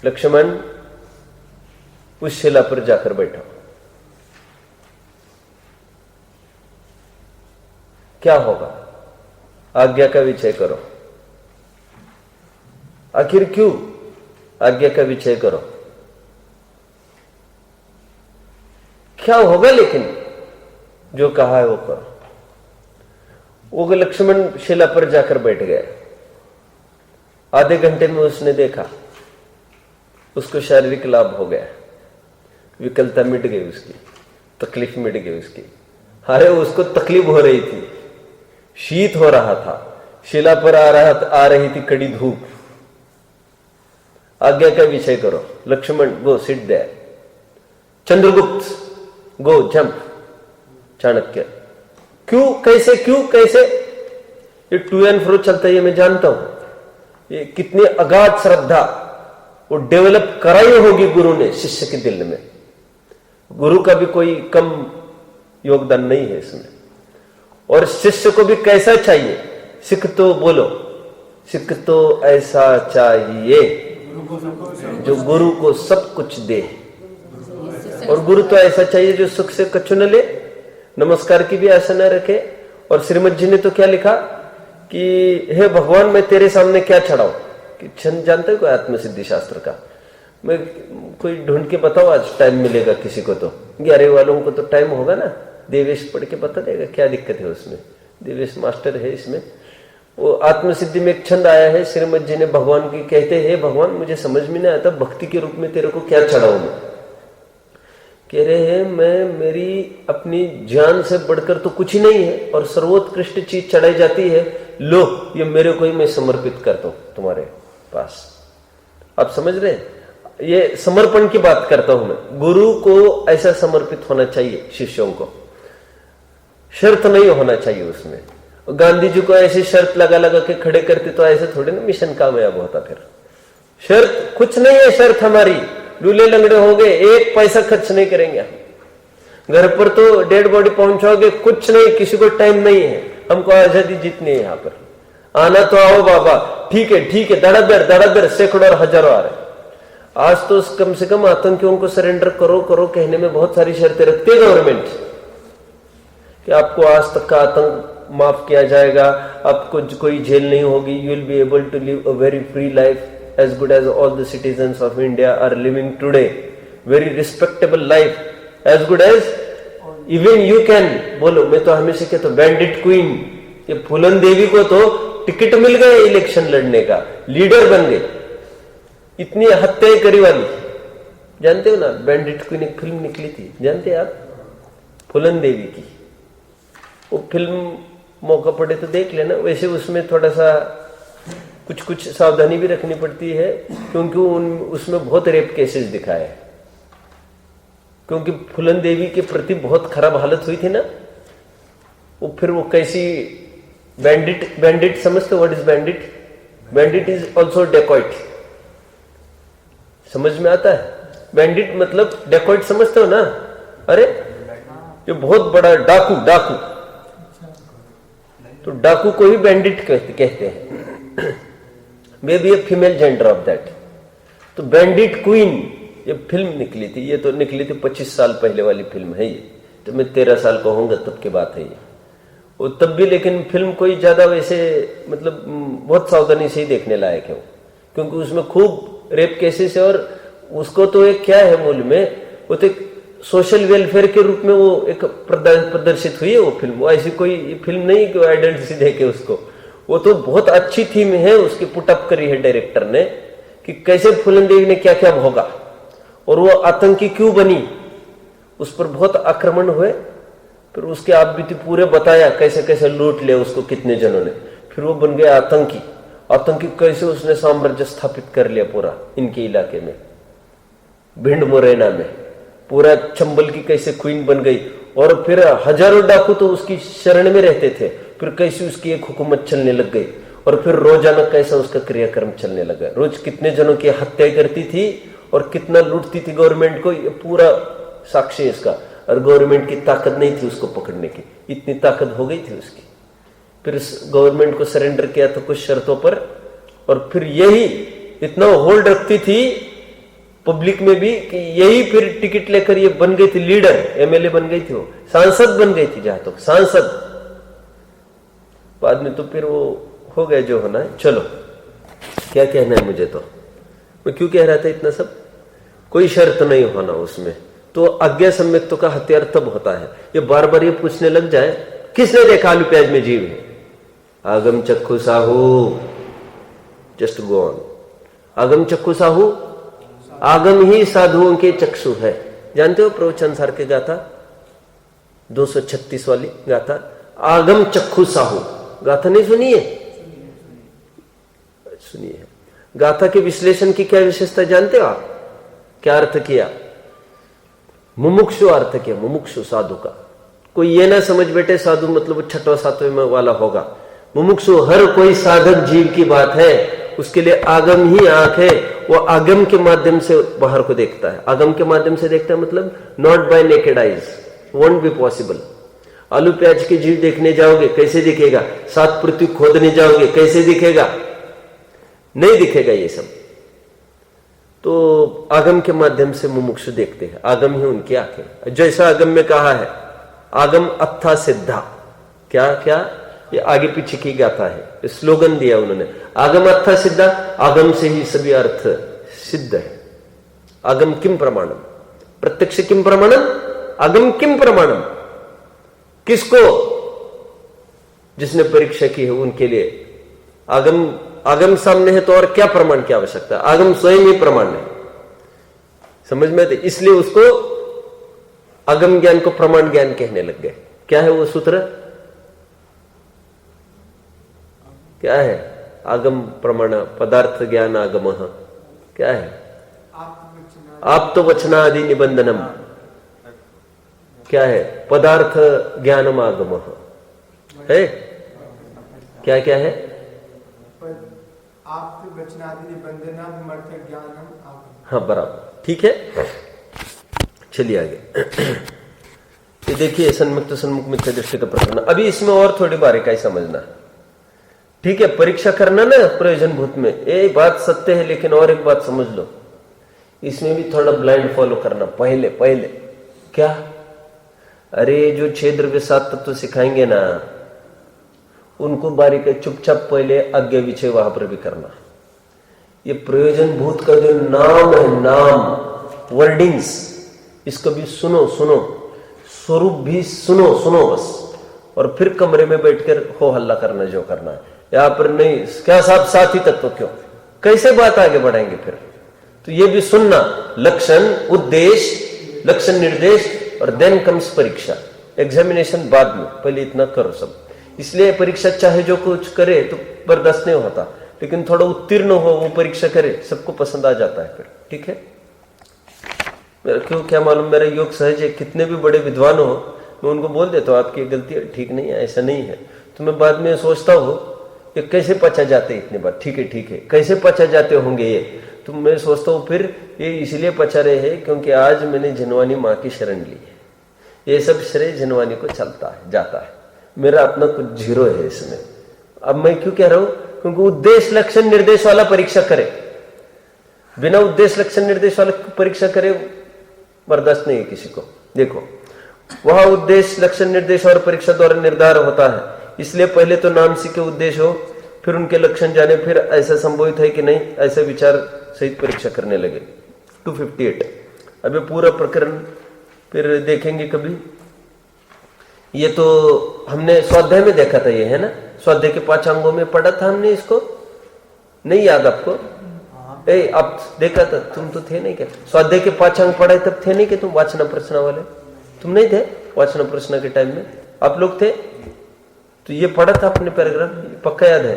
लक्ष्मण उस शिला पर जाकर बैठो। क्या होगा? आज्ञा का विषय करो। आखिर क्यों आज्ञा का विषय करो? क्या होगा? लेकिन जो कहा है वो करो। वो लक्ष्मण शिला पर जाकर बैठ गए। आधे घंटे में उसने देखा, उसको शारीरिक लाभ हो गया, विकलता मिट गई उसकी, तकलीफ मिट गई उसकी। अरे उसको तकलीफ हो रही थी, शीत हो रहा था, शिला पर आ रही थी कड़ी धूप। आज्ञा का विषय करो। Lakshman go sit there. Chandragupta go jump. Chanakya क्यों कैसे क्यों कैसे? ये टू एंड फ्रो चलता है, ये मैं जानता हूं। ये कितनी अगाध श्रद्धा वो डेवलप कराई होगी गुरु ने शिष्य के दिल में। गुरु का भी कोई कम योगदान नहीं है इसमें। और शिष्य को भी कैसा चाहिए? सिख तो बोलो, सिख तो ऐसा चाहिए जो गुरु को सब कुछ दे। और गुरु तो ऐसा चाहिए जो सुख से कछु न ले, नमस्कार की भी आशा न रखे। और श्रीमद जी ने तो क्या लिखा कि हे भगवान मैं तेरे सामने क्या चढ़ाऊं? कि छंद जानते हो कोई आत्मसिद्धि शास्त्र का? मैं कोई ढूंढ के बताओ, आज टाइम मिलेगा किसी को तो। 11 वालों को तो टाइम होगा ना, देवेश पढ़ के बता देगा क्या दिक्कत है उसमें। देवेश मास्टर है इसमें। वो आत्मसिद्धि में एक छंद आया है, श्रीमद जी ने भगवान की कहते हैं भगवान मुझे समझ में नहीं आता भक्ति के रूप में तेरे को क्या चढ़ाऊं मैं। कह रहे हैं मैं मेरी अपनी जान से बढ़कर तो कुछ ही नहीं है और सर्वोत्कृष्ट चीज चढ़ाई जाती है, लो ये मेरे को ही मैं समर्पित करता हूं तुम्हारे पास। आप समझ रहे हैं? ये समर्पण की बात करता हूं मैं। गुरु को ऐसा समर्पित होना चाहिए शिष्यों को, शर्त नहीं होना चाहिए उसमें। गांधी जी को ऐसी शर्त लगा लगा के खड़े करते तो ऐसे थोड़े ना मिशन कामयाब होता। फिर शर्त कुछ नहीं है, शर्त हमारी लूले लंगड़े हो गए, एक पैसा खर्च नहीं करेंगे हम। घर पर तो डेड बॉडी पहुंचाओगे, कुछ नहीं, किसी को टाइम नहीं है, हमको आजादी जीतनी है यहाँ पर। आना तो आओ बाबा, ठीक है, धड़ाधड़ सैकड़ों और हजारों आ रहे। आज तो कम से कम आतंकियों को सरेंडर करो कहने में बहुत सारी शर्तें रखती है गवर्नमेंट, कि आपको आज तक का आतंक माफ किया जाएगा, आपको कोई जेल नहीं होगी, you will be able to live a very free life as good as all the citizens of India are living today, very respectable life as good as even you can. बोलो, मैं तो हमेशा कहता हूं bandit queen, ये फूलन देवी को तो ticket मिल गए इलेक्शन लड़ने का, लीडर बन गए, इतनी हत्याएं करी वाली। जानते हो ना, बैंडिट क्वीन एक फिल्म निकली थी, जानते हैं आप, फूलन देवी की। वो फिल्म मौका पड़े तो देख लेना। वैसे उसमें थोड़ा सा कुछ सावधानी भी रखनी पड़ती है, क्योंकि उसमें बहुत रेप केसेस दिखाए हैं, क्योंकि फूलन देवी के प्रति बहुत खराब हालत हुई थी ना। वो फिर वो कैसी बैंडिट समझते, what is bandit? Bandit is also dacoit, समझ में आता है? बैंडिट मतलब डेकॉइट समझते हो ना? अरे ये बहुत बड़ा डाकू, तो डाकू को ही बैंडिट कहते हैं, may be a female gender of that. तो बैंडिट क्वीन ये फिल्म निकली थी, ये तो निकली थी 25 साल पहले वाली फिल्म है ये, तो मैं 13 साल का होऊंगा तब की बात है ये। वो तब भी लेकिन फिल्म कोई ज्यादा वैसे मतलब बहुत सावधानी से ही देखने लायक है वो, क्योंकि उसमें खूब रेप केसेस है। और उसको तो एक क्या है मूल में, वो तो एक सोशल वेलफेयर के रूप में वो एक प्रदर्शित हुई है वो फिल्म। वो ऐसी कोई फिल्म नहीं कि एडल्ट से देखे उसको, वो तो बहुत अच्छी थीम है उसकी, पुटअप करी है डायरेक्टर ने, कि कैसे फूलन देवी ने क्या क्या भोगा और वो आतंकी क्यों बनी, उस पर बहुत आक्रमण हुए, फिर उसके आप बीती पूरे बताया कैसे कैसे लूट लिया उसको कितने जनों ने, फिर वो बन गया आतंकी कैसे उसने साम्राज्य स्थापित कर लिया पूरा इनके इलाके में, भिंड मुरैना में, पूरा चंबल की कैसे क्वीन बन गई। और फिर हजारों डाकू तो उसकी शरण में रहते थे, फिर कैसे उसकी एक हुकूमत चलने लग गई, और फिर रोजाना कैसा उसका क्रियाक्रम चलने लगा, रोज कितने जनों की हत्या करती थी और कितना लूटती थी गवर्नमेंट को, ये पूरा साक्ष्य है इसका। और गवर्नमेंट की ताकत नहीं थी उसको पकड़ने की, इतनी ताकत हो गई थी उसकी। फिर गवर्नमेंट को सरेंडर किया था कुछ शर्तों पर, और फिर यही इतना होल्ड रखती थी पब्लिक में भी कि यही फिर टिकट लेकर ये बन गई थी लीडर, एमएलए बन गई थी, वो सांसद बन गई थी, जहां तक सांसद। बाद में तो फिर वो हो गया जो होना है। चलो, क्या कहना है मुझे, तो मैं क्यों कह रहा था इतना सब, कोई शर्त नहीं होना उसमें, तो आज्ञा सम्यक्तों का हथियार तब होता है। ये बार बार ये पूछने लग जाए, किसने देखा आलू प्याज में जीव है? आगम चक्षु साहू, जस्ट गो ऑन। आगम चक्षु साहू, आगम ही साधुओं के चक्षु है। जानते हो प्रवचन सार के गाथा 236 वाली गाथा, आगम चक्षु साहू, गाथा नहीं सुनिए? सुनिए। गाथा के विश्लेषण की क्या विशेषता जानते हो आप? क्या अर्थ किया? मुमुक्षु अर्थ किया, मुमुक्षु साधु का। कोई ये ना समझ बैठे साधु मतलब छठवा सातवें में वाला होगा। मुमुक्षु हर कोई साधक जीव की बात है, उसके लिए आगम ही आंख है, वो आगम के माध्यम से बाहर को देखता है। आगम के माध्यम से देखता है मतलब not bye naked eyes, won't be possible. आलू प्याज के जीव देखने जाओगे कैसे दिखेगा? 7 पृथ्वी खोदने जाओगे कैसे दिखेगा? नहीं दिखेगा ये सब। तो आगम के माध्यम से मुमुक्षु देखते हैं, आगम ही उनकी आंखें। जैसा आगम में कहा है, आगम अत्था सिद्धा, क्या क्या ये आगे पीछे की गाथा है, स्लोगन दिया उन्होंने, आगम अत्था सिद्धा, आगम से ही सभी अर्थ सिद्ध है। आगम किम प्रमाणम, प्रत्यक्ष किम प्रमाणम, आगम किम प्रमाणम। किसको? जिसने परीक्षा की है उनके लिए आगम सामने है, तो और क्या प्रमाण की आवश्यकता? आगम स्वयं ही प्रमाण है, समझ में आते? इसलिए उसको आगम ज्ञान को प्रमाण ज्ञान कहने लग गए। क्या है वो सूत्र? क्या है? आगम प्रमाण पदार्थ ज्ञान आगम, क्या है? आप तो वचनादि निबंधनम, क्या है? पदार्थ ज्ञानम आगम है, क्या क्या है? हाँ बराबर, ठीक है। चलिए आगे। ये देखिए सन्मुख तो सन्मुख मिथ्या दृष्टि का प्रकरण। अभी इसमें और थोड़ी बारीकाई समझना। ठीक है, परीक्षा करना ना प्रयोजनभूत में, ये बात सत्य है, लेकिन और एक बात समझ लो, इसमें भी थोड़ा ब्लाइंड फॉलो करना। पहले क्या, अरे जो 6 द्रव्य 7 तत्व सिखाएंगे ना, उनको बारीक चुपचाप पहले आज्ञा विषय वहां पर भी करना। ये प्रयोजनभूत का जो नाम है, नाम वर्डिंग्स, इसको भी सुनो, स्वरूप भी सुनो बस, और फिर कमरे में बैठकर हो हल्ला करना जो करना है। यहां पर नहीं, क्या साहब 7 ही तत्व क्यों, कैसे बात आगे बढ़ाएंगे फिर? तो ये भी सुनना, लक्षण, उद्देश्य, लक्षण निर्देश, और देन कम्स परीक्षा, एग्जामिनेशन बाद में, पहले इतना करो सब। इसलिए परीक्षा चाहे जो कुछ करे तो बर्दाश्त नहीं होता, लेकिन थोड़ा उत्तीर्ण हो, वो परीक्षा करे, सबको पसंद आ जाता है फिर। ठीक है, मेरा क्यों क्या मालूम, मेरा योग सहज है, कितने भी बड़े विद्वान हो, मैं उनको बोल देता हूँ आपकी गलती ठीक नहीं है, ऐसा नहीं है। तो मैं बाद में सोचता हूँ ये कैसे पचा जाते इतने बार, ठीक है कैसे पचा जाते होंगे ये, तो मैं सोचता हूँ फिर ये इसलिए पचा रहे हैं क्योंकि आज मैंने जिनवानी माँ की शरण ली है। ये सब श्रेय जिनवानी को चलता है, जाता है, मेरा अपना कुछ जीरो है इसमें। अब मैं क्यों कह रहा हूं, क्योंकि उद्देश्य लक्षण निर्देश वाला परीक्षा करे, बिना उद्देश्य लक्षण निर्देश वाला परीक्षा करे बर्दाश्त नहीं है किसी को। देखो, वहां उद्देश्य लक्षण निर्देश और परीक्षा द्वारा निर्धार होता है, इसलिए पहले तो नाम सीखे उद्देश्य हो, फिर उनके लक्षण जाने, फिर ऐसा संभवित है कि नहीं, ऐसे विचार सहित परीक्षा करने लगे। 258। अब ये पूरा प्रकरण फिर देखेंगे कभी। ये तो हमने स्वाध्याय में देखा था, ये है ना, स्वाध्याय के 5 अंगों में पढ़ा था हमने इसको, नहीं याद आपको? आप देखा था, तुम तो थे नहीं क्या? स्वाध्याय के 5 अंग पढ़ाए तब थे नहीं कि तुम वाचना प्रश्न वाले, तुम नहीं थे वाचना प्रश्न के टाइम में, आप लोग थे? तो ये पढ़ा था अपने पैराग्राफ, पक्का याद है?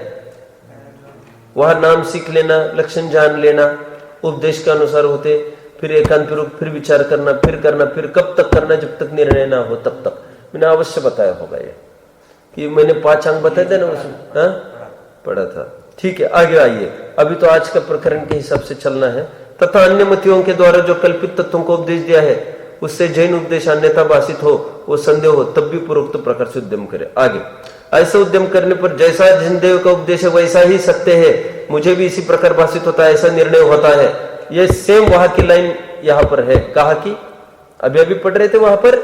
वहां नाम सीख लेना, लक्षण जान लेना, उपदेश के अनुसार होते, फिर एकांत रूप, फिर विचार करना, फिर कब तक करना, जब तक निर्णय ना हो तब तक। मैंने अवश्य बताया होगा ये, कि मैंने 5 अंग बताए थे ना उसमें, हाँ पढ़ा था। ठीक है, आगे आइए, अभी तो आज का प्रकरण के हिसाब से चलना है। तथा अन्य मतियों के द्वारा जो कल्पित तत्वों को उपदेश दिया है, उससे जैन उपदेश अन्यथा भाषित हो, वो संदेह हो, तब भी पूर्वोक्त प्रकार से उद्यम करे। आगे, ऐसा उद्यम करने पर जैसा जिनदेव का उपदेश है वैसा ही सत्य है, मुझे भी इसी प्रकार भाषित होता है, ऐसा निर्णय होता है। ये सेम वहां की लाइन यहां पर है, कहा कि अभी पढ़ रहे थे वहां पर,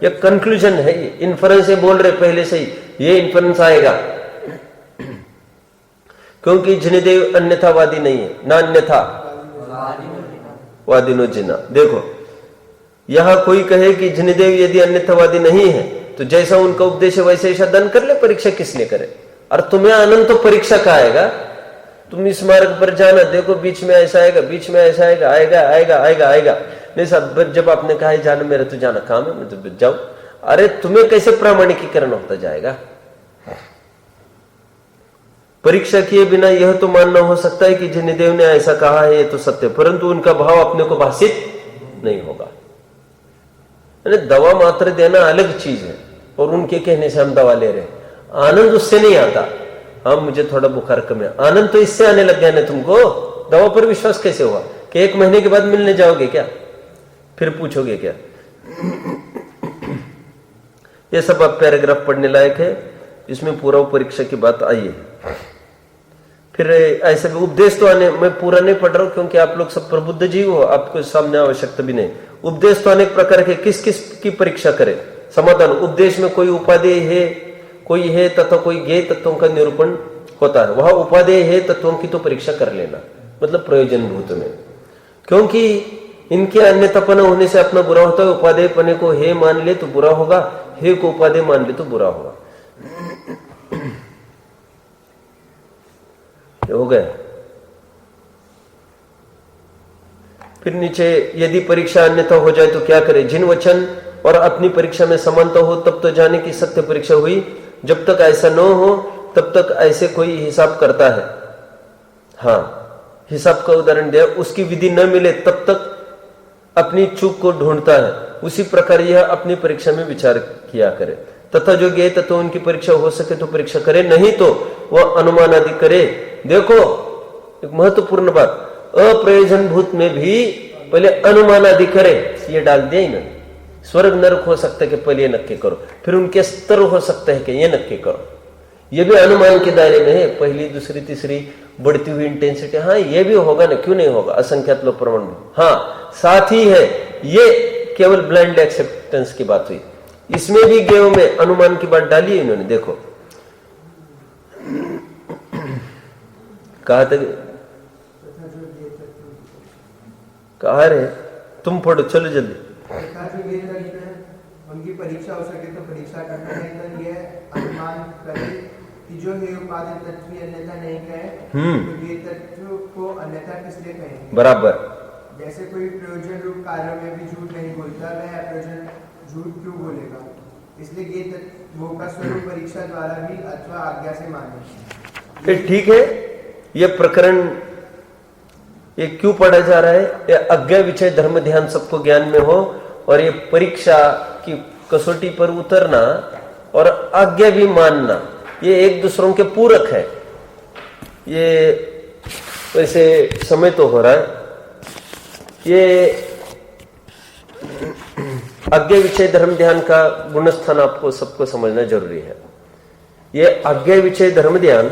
ये कंक्लूजन है, ये इन्फरेंस है, बोल रहे पहले से ही ये इन्फरेंस आएगा, क्योंकि जिनदेव अन्यथावादी नहीं है, ना अन्यथा वादिनो जिना। देखो, यहां कोई कहे कि जिनदेव यदि अन्यथावादी नहीं है तो जैसा उनका उपदेश है वैसे ऐसा दन कर ले, परीक्षा किस लिए करे? और तुम्हें आनंद तो परीक्षा का आएगा, तुम इस मार्ग पर जाना, देखो बीच में ऐसा आएगा, बीच में ऐसा आएगा, आएगा नहीं साहब, जब आपने कहा है जाना, मेरा तो जाना काम है, मैं तो जाऊं। अरे तुम्हें कैसे प्रामाणिकीकरण होता जाएगा? परीक्षा किए बिना यह तो मानना हो सकता है कि जिनदेव ने ऐसा कहा है, ये तो सत्य, परंतु उनका भाव अपने को भाषित नहीं होगा। दवा मात्र देना अलग चीज है, और उनके कहने से हम दवा ले रहे हैं, आनंद उससे नहीं आता। हाँ मुझे थोड़ा बुखार कम है, आनंद तो इससे आने लग गया ना तुमको, दवा पर विश्वास कैसे हुआ? कि 1 महीने के बाद मिलने जाओगे क्या, फिर पूछोगे क्या? ये सब आप पैराग्राफ पढ़ने लायक है, इसमें पूरा परीक्षा की बात आई है। फिर ऐसे भी उपदेश तो आने, मैं पूरा नहीं पढ़ रहा हूं क्योंकि आप लोग सब प्रबुद्ध जीव हो, आपको सामने आवश्यकता भी नहीं। उपदेश तो अनेक प्रकार के, किस किस की परीक्षा करे? समाधान, उपदेश में कोई उपादेय है, कोई है तथा कोई ज्ञेय तत्वों का निरूपण होता है, वहां उपादेय है तत्वों की तो परीक्षा कर लेना, मतलब प्रयोजनभूत में, क्योंकि इनके अन्यथापना होने से अपना बुरा होता है। उपादेय पने को हे मान ले तो बुरा होगा, हे को उपादेय मान ले तो बुरा होगा। हो गया। फिर नीचे, यदि परीक्षा अन्यथा हो जाए तो क्या करे? जिन वचन और अपनी परीक्षा में समानता हो तब तो जाने की सत्य परीक्षा हुई, जब तक ऐसा न हो तब तक ऐसे कोई हिसाब करता है। हाँ, हिसाब का उदाहरण दिया, उसकी विधि न मिले तब तक अपनी चूक को ढूंढता है, उसी प्रकार यह अपनी परीक्षा में विचार किया करे। तथा जो ज्ञेय तत्व उनकी परीक्षा हो सके तो परीक्षा करे, नहीं तो वह अनुमान आदि करे। देखो एक महत्वपूर्ण बात, अप्रयोजनभूत में भी पहले अनुमान आदि करे, ये डाल दिया ही ना। स्वर्ग नरक हो सकता है कि पहले ये नक्की करो, फिर उनके स्तर हो सकता है कि ये नक्की करो। ये भी अनुमान के दायरे में है, पहली दूसरी तीसरी बढ़ती हुई इंटेंसिटी। हाँ ये भी होगा ना, क्यों नहीं होगा, असंख्यात लोग प्रमाण में। हाँ साथ ही है, ये केवल ब्लाइंड एक्सेप्टेंस की बात हुई। इसमें भी गेव में अनुमान की बात डाली है इन्होंने। देखो कहा तक, कहा रे तुम पढ़ो, चलो जल्दी। उनकी परीक्षा हो सके तो परीक्षा करना है, तो ये अनुमान करे कि जो हे उपादेय तत्व अन्यथा नहीं कहे, तो ये तत्व को अन्यथा किसलिए कहें। बराबर। जैसे कोई प्रयोजन रूप कार्य में भी झूठ नहीं बोलता, वह प्रयोजन झूठ क्यों बोलेगा, इसलिए ये तत्व वो का स्वरूप परीक्षा द्वारा भी अथवा आज्ञा से माने। ठीक है, ये प्रकरण ये क्यों पढ़ा जा रहा है, ये अज्ञा विषय धर्म ध्यान सबको ज्ञान में हो, और ये परीक्षा की कसौटी पर उतरना और आज्ञा भी मानना, ये एक दूसरों के पूरक है। ये वैसे समय तो हो रहा है, ये आज्ञा विषय धर्म ध्यान का गुणस्थान आपको सबको समझना जरूरी है। ये आज्ञा विषय धर्म ध्यान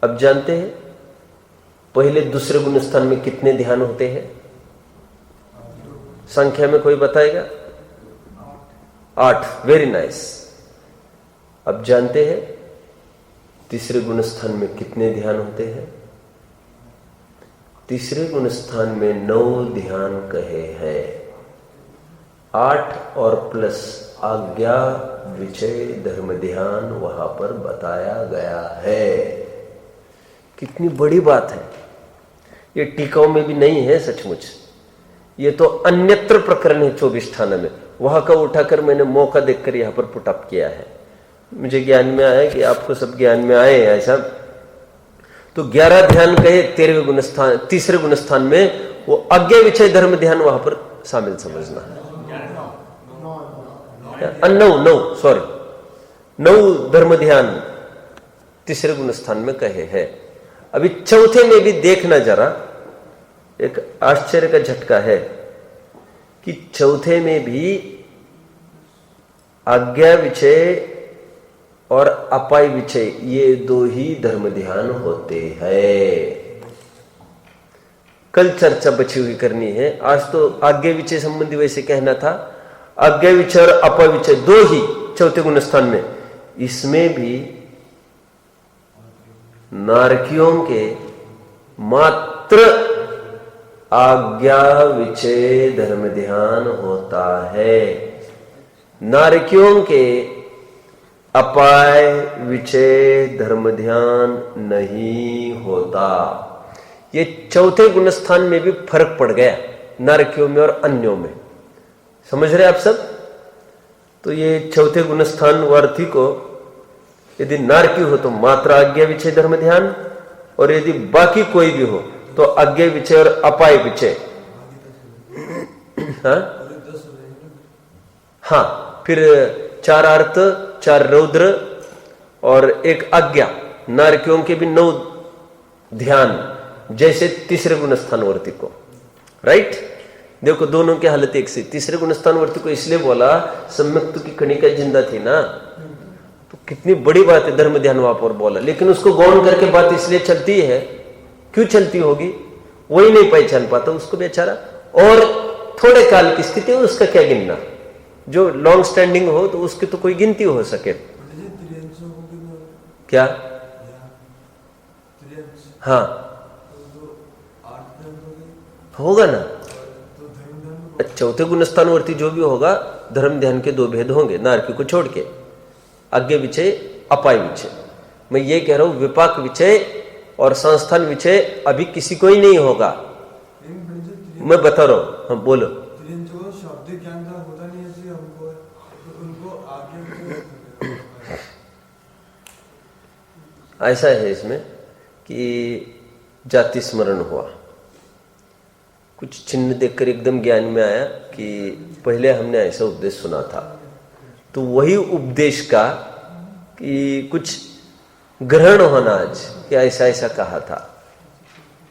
अब जानते हैं, पहले दूसरे गुणस्थान में कितने ध्यान होते हैं, संख्या में कोई बताएगा? 8। Very nice. अब जानते हैं तीसरे गुणस्थान में कितने ध्यान होते हैं? तीसरे गुणस्थान में 9 ध्यान कहे हैं। 8 और प्लस आज्ञा विषय धर्म ध्यान वहां पर बताया गया है। कितनी बड़ी बात है, ये टीकाओं में भी नहीं है सचमुच, ये तो अन्यत्र प्रकरण है 24 ठाना में, वहां का उठाकर मैंने मौका देखकर यहां पर पुटअप किया है। मुझे ज्ञान में आया कि आपको सब ज्ञान में आए हैं ऐसा। तो 11 ध्यान कहे 13वें गुणस्थान, तीसरे गुणस्थान में वो आज्ञा विषय धर्म ध्यान वहां पर शामिल समझना है। 9 धर्म ध्यान तीसरे गुणस्थान में कहे हैं। अभी चौथे में भी देखना जरा, एक आश्चर्य का झटका है कि चौथे में भी आज्ञा विषय और अपाय विषय ये 2 ही धर्म ध्यान होते हैं। कल चर्चा बची हुई करनी है, आज तो आज्ञा विषय संबंधी वैसे कहना था। आज्ञा विषय और अपाय विषय 2 ही चौथे गुणस्थान में। इसमें भी नारकियों के मात्र आज्ञा विषय धर्म ध्यान होता है, नारकियों के अपाय विषय धर्म ध्यान नहीं होता। ये चौथे गुणस्थान में भी फर्क पड़ गया नारकियों में और अन्यों में, समझ रहे आप सब? तो ये चौथे गुणस्थान वार्थी को यदि नारकी हो तो मात्र आज्ञा विषय धर्म ध्यान, और यदि बाकी कोई भी हो तो आज्ञा विषय और अपाय विषय। हाँ, फिर 4 अर्थ, 4 रौद्र और 1 आज्ञा। नारकियों के भी 9 ध्यान जैसे तीसरे गुणस्थान वर्ती को। राइट, देखो दोनों की हालत एक से। तीसरे गुणस्थान वर्ती को इसलिए बोला सम्यक्त की कणिका जिंदा थी ना, तो कितनी बड़ी बात है, धर्म ध्यान वहां पर बोला। लेकिन उसको गौण करके बात इसलिए चलती है, क्यों चलती होगी वही नहीं पहचान पाता उसको बेचारा। और थोड़े काल की स्थिति है, उसका क्या गिनना, जो लॉन्ग स्टैंडिंग हो तो उसकी तो कोई गिनती हो सके क्या? हाँ होगा ना। चौथे गुणस्थानवर्ती जो भी होगा, धर्म ध्यान के 2 भेद होंगे नारकी को छोड़ के, आज्ञा विषय अपाय विषय। मैं ये कह रहा हूं विपाक विषय और संस्थान विषय अभी किसी को ही नहीं होगा, मैं बता रहा हूं। हाँ बोलो। ऐसा है इसमें कि जाति स्मरण हुआ, कुछ चिन्ह देखकर एकदम ज्ञान में आया कि पहले हमने ऐसा उपदेश सुना था, तो वही उपदेश का कि कुछ ग्रहण होना आज कि ऐसा ऐसा कहा था,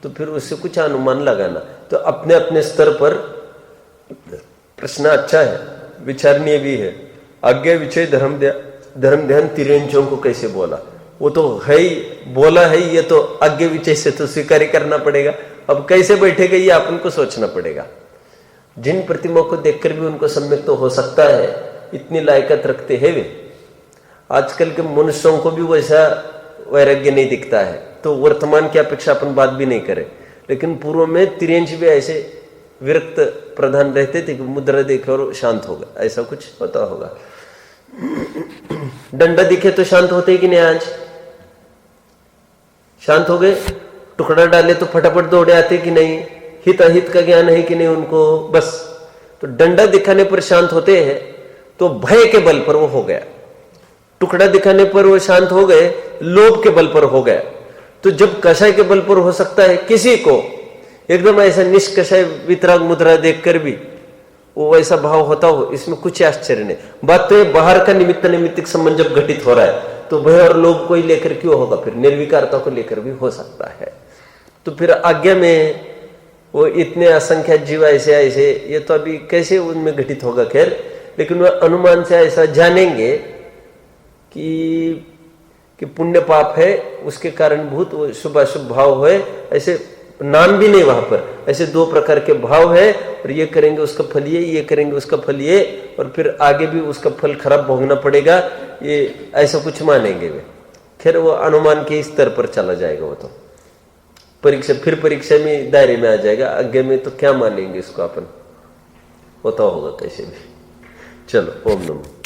तो फिर उससे कुछ अनुमान लगाना। तो अपने अपने स्तर पर प्रश्न अच्छा है, विचारणीय भी है। आज्ञा विषय धर्म धर्म ध्यान तिर्यंचों को कैसे बोला, वो तो है ही, बोला है, ये तो आगे विचय से तो स्वीकार करना पड़ेगा। अब कैसे बैठेगा ये अपन को सोचना पड़ेगा। जिन प्रतिमा को देखकर भी उनको सम्यक तो हो सकता है, इतनी लायकत रखते हैं वे। आजकल के मनुष्यों को भी वैसा वैराग्य नहीं दिखता है, तो वर्तमान की अपेक्षा अपन बात भी नहीं करें। लेकिन पूर्व में तिर्यंच भी ऐसे विरक्त प्रधान रहते थे कि मुद्रा देखे और शांत हो गए, ऐसा कुछ होता होगा। डंडा दिखे तो शांत होते कि नहीं? आज शांत हो गए। टुकड़ा डाले तो फटाफट दौड़े आते कि नहीं? हित अहित का ज्ञान है कि नहीं उनको? बस तो डंडा दिखाने पर शांत होते हैं, तो भय के बल पर वो हो गया। टुकड़ा दिखाने पर वो शांत हो गए, लोभ के बल पर हो गया। तो जब कषाय के बल पर हो सकता है किसी को एकदम ऐसा निष्कषाय वितराग मुद्रा देखकर भी वो वैसा भाव होता हो, इसमें कुछ आश्चर्य नहीं। बात तो ये बाहर का निमित्त नैमित्तिक संबंध जब घटित हो रहा है तो भय और लोभ को ही लेकर क्यों होगा? फिर निर्विकारता को लेकर भी हो सकता है। तो फिर आज्ञा में वो इतने असंख्यात जीव ऐसे ऐसे, ये तो अभी कैसे उनमें घटित होगा? खैर, लेकिन वह अनुमान से ऐसा जानेंगे कि पुण्य पाप है, उसके कारणभूत वो शुभ अशुभ भाव है। ऐसे नाम भी नहीं वहां पर, ऐसे दो प्रकार के भाव है, और ये करेंगे उसका फल ये करेंगे उसका फल ये, और फिर आगे भी उसका फल खराब भोगना पड़ेगा, ये ऐसा कुछ मानेंगे वे। खैर वो अनुमान के स्तर पर चला जाएगा। वो तो परीक्षा में दायरे में आ जाएगा। आगे में तो क्या मानेंगे इसको अपन, होता होगा कैसे भी। चलो, ओम नमः।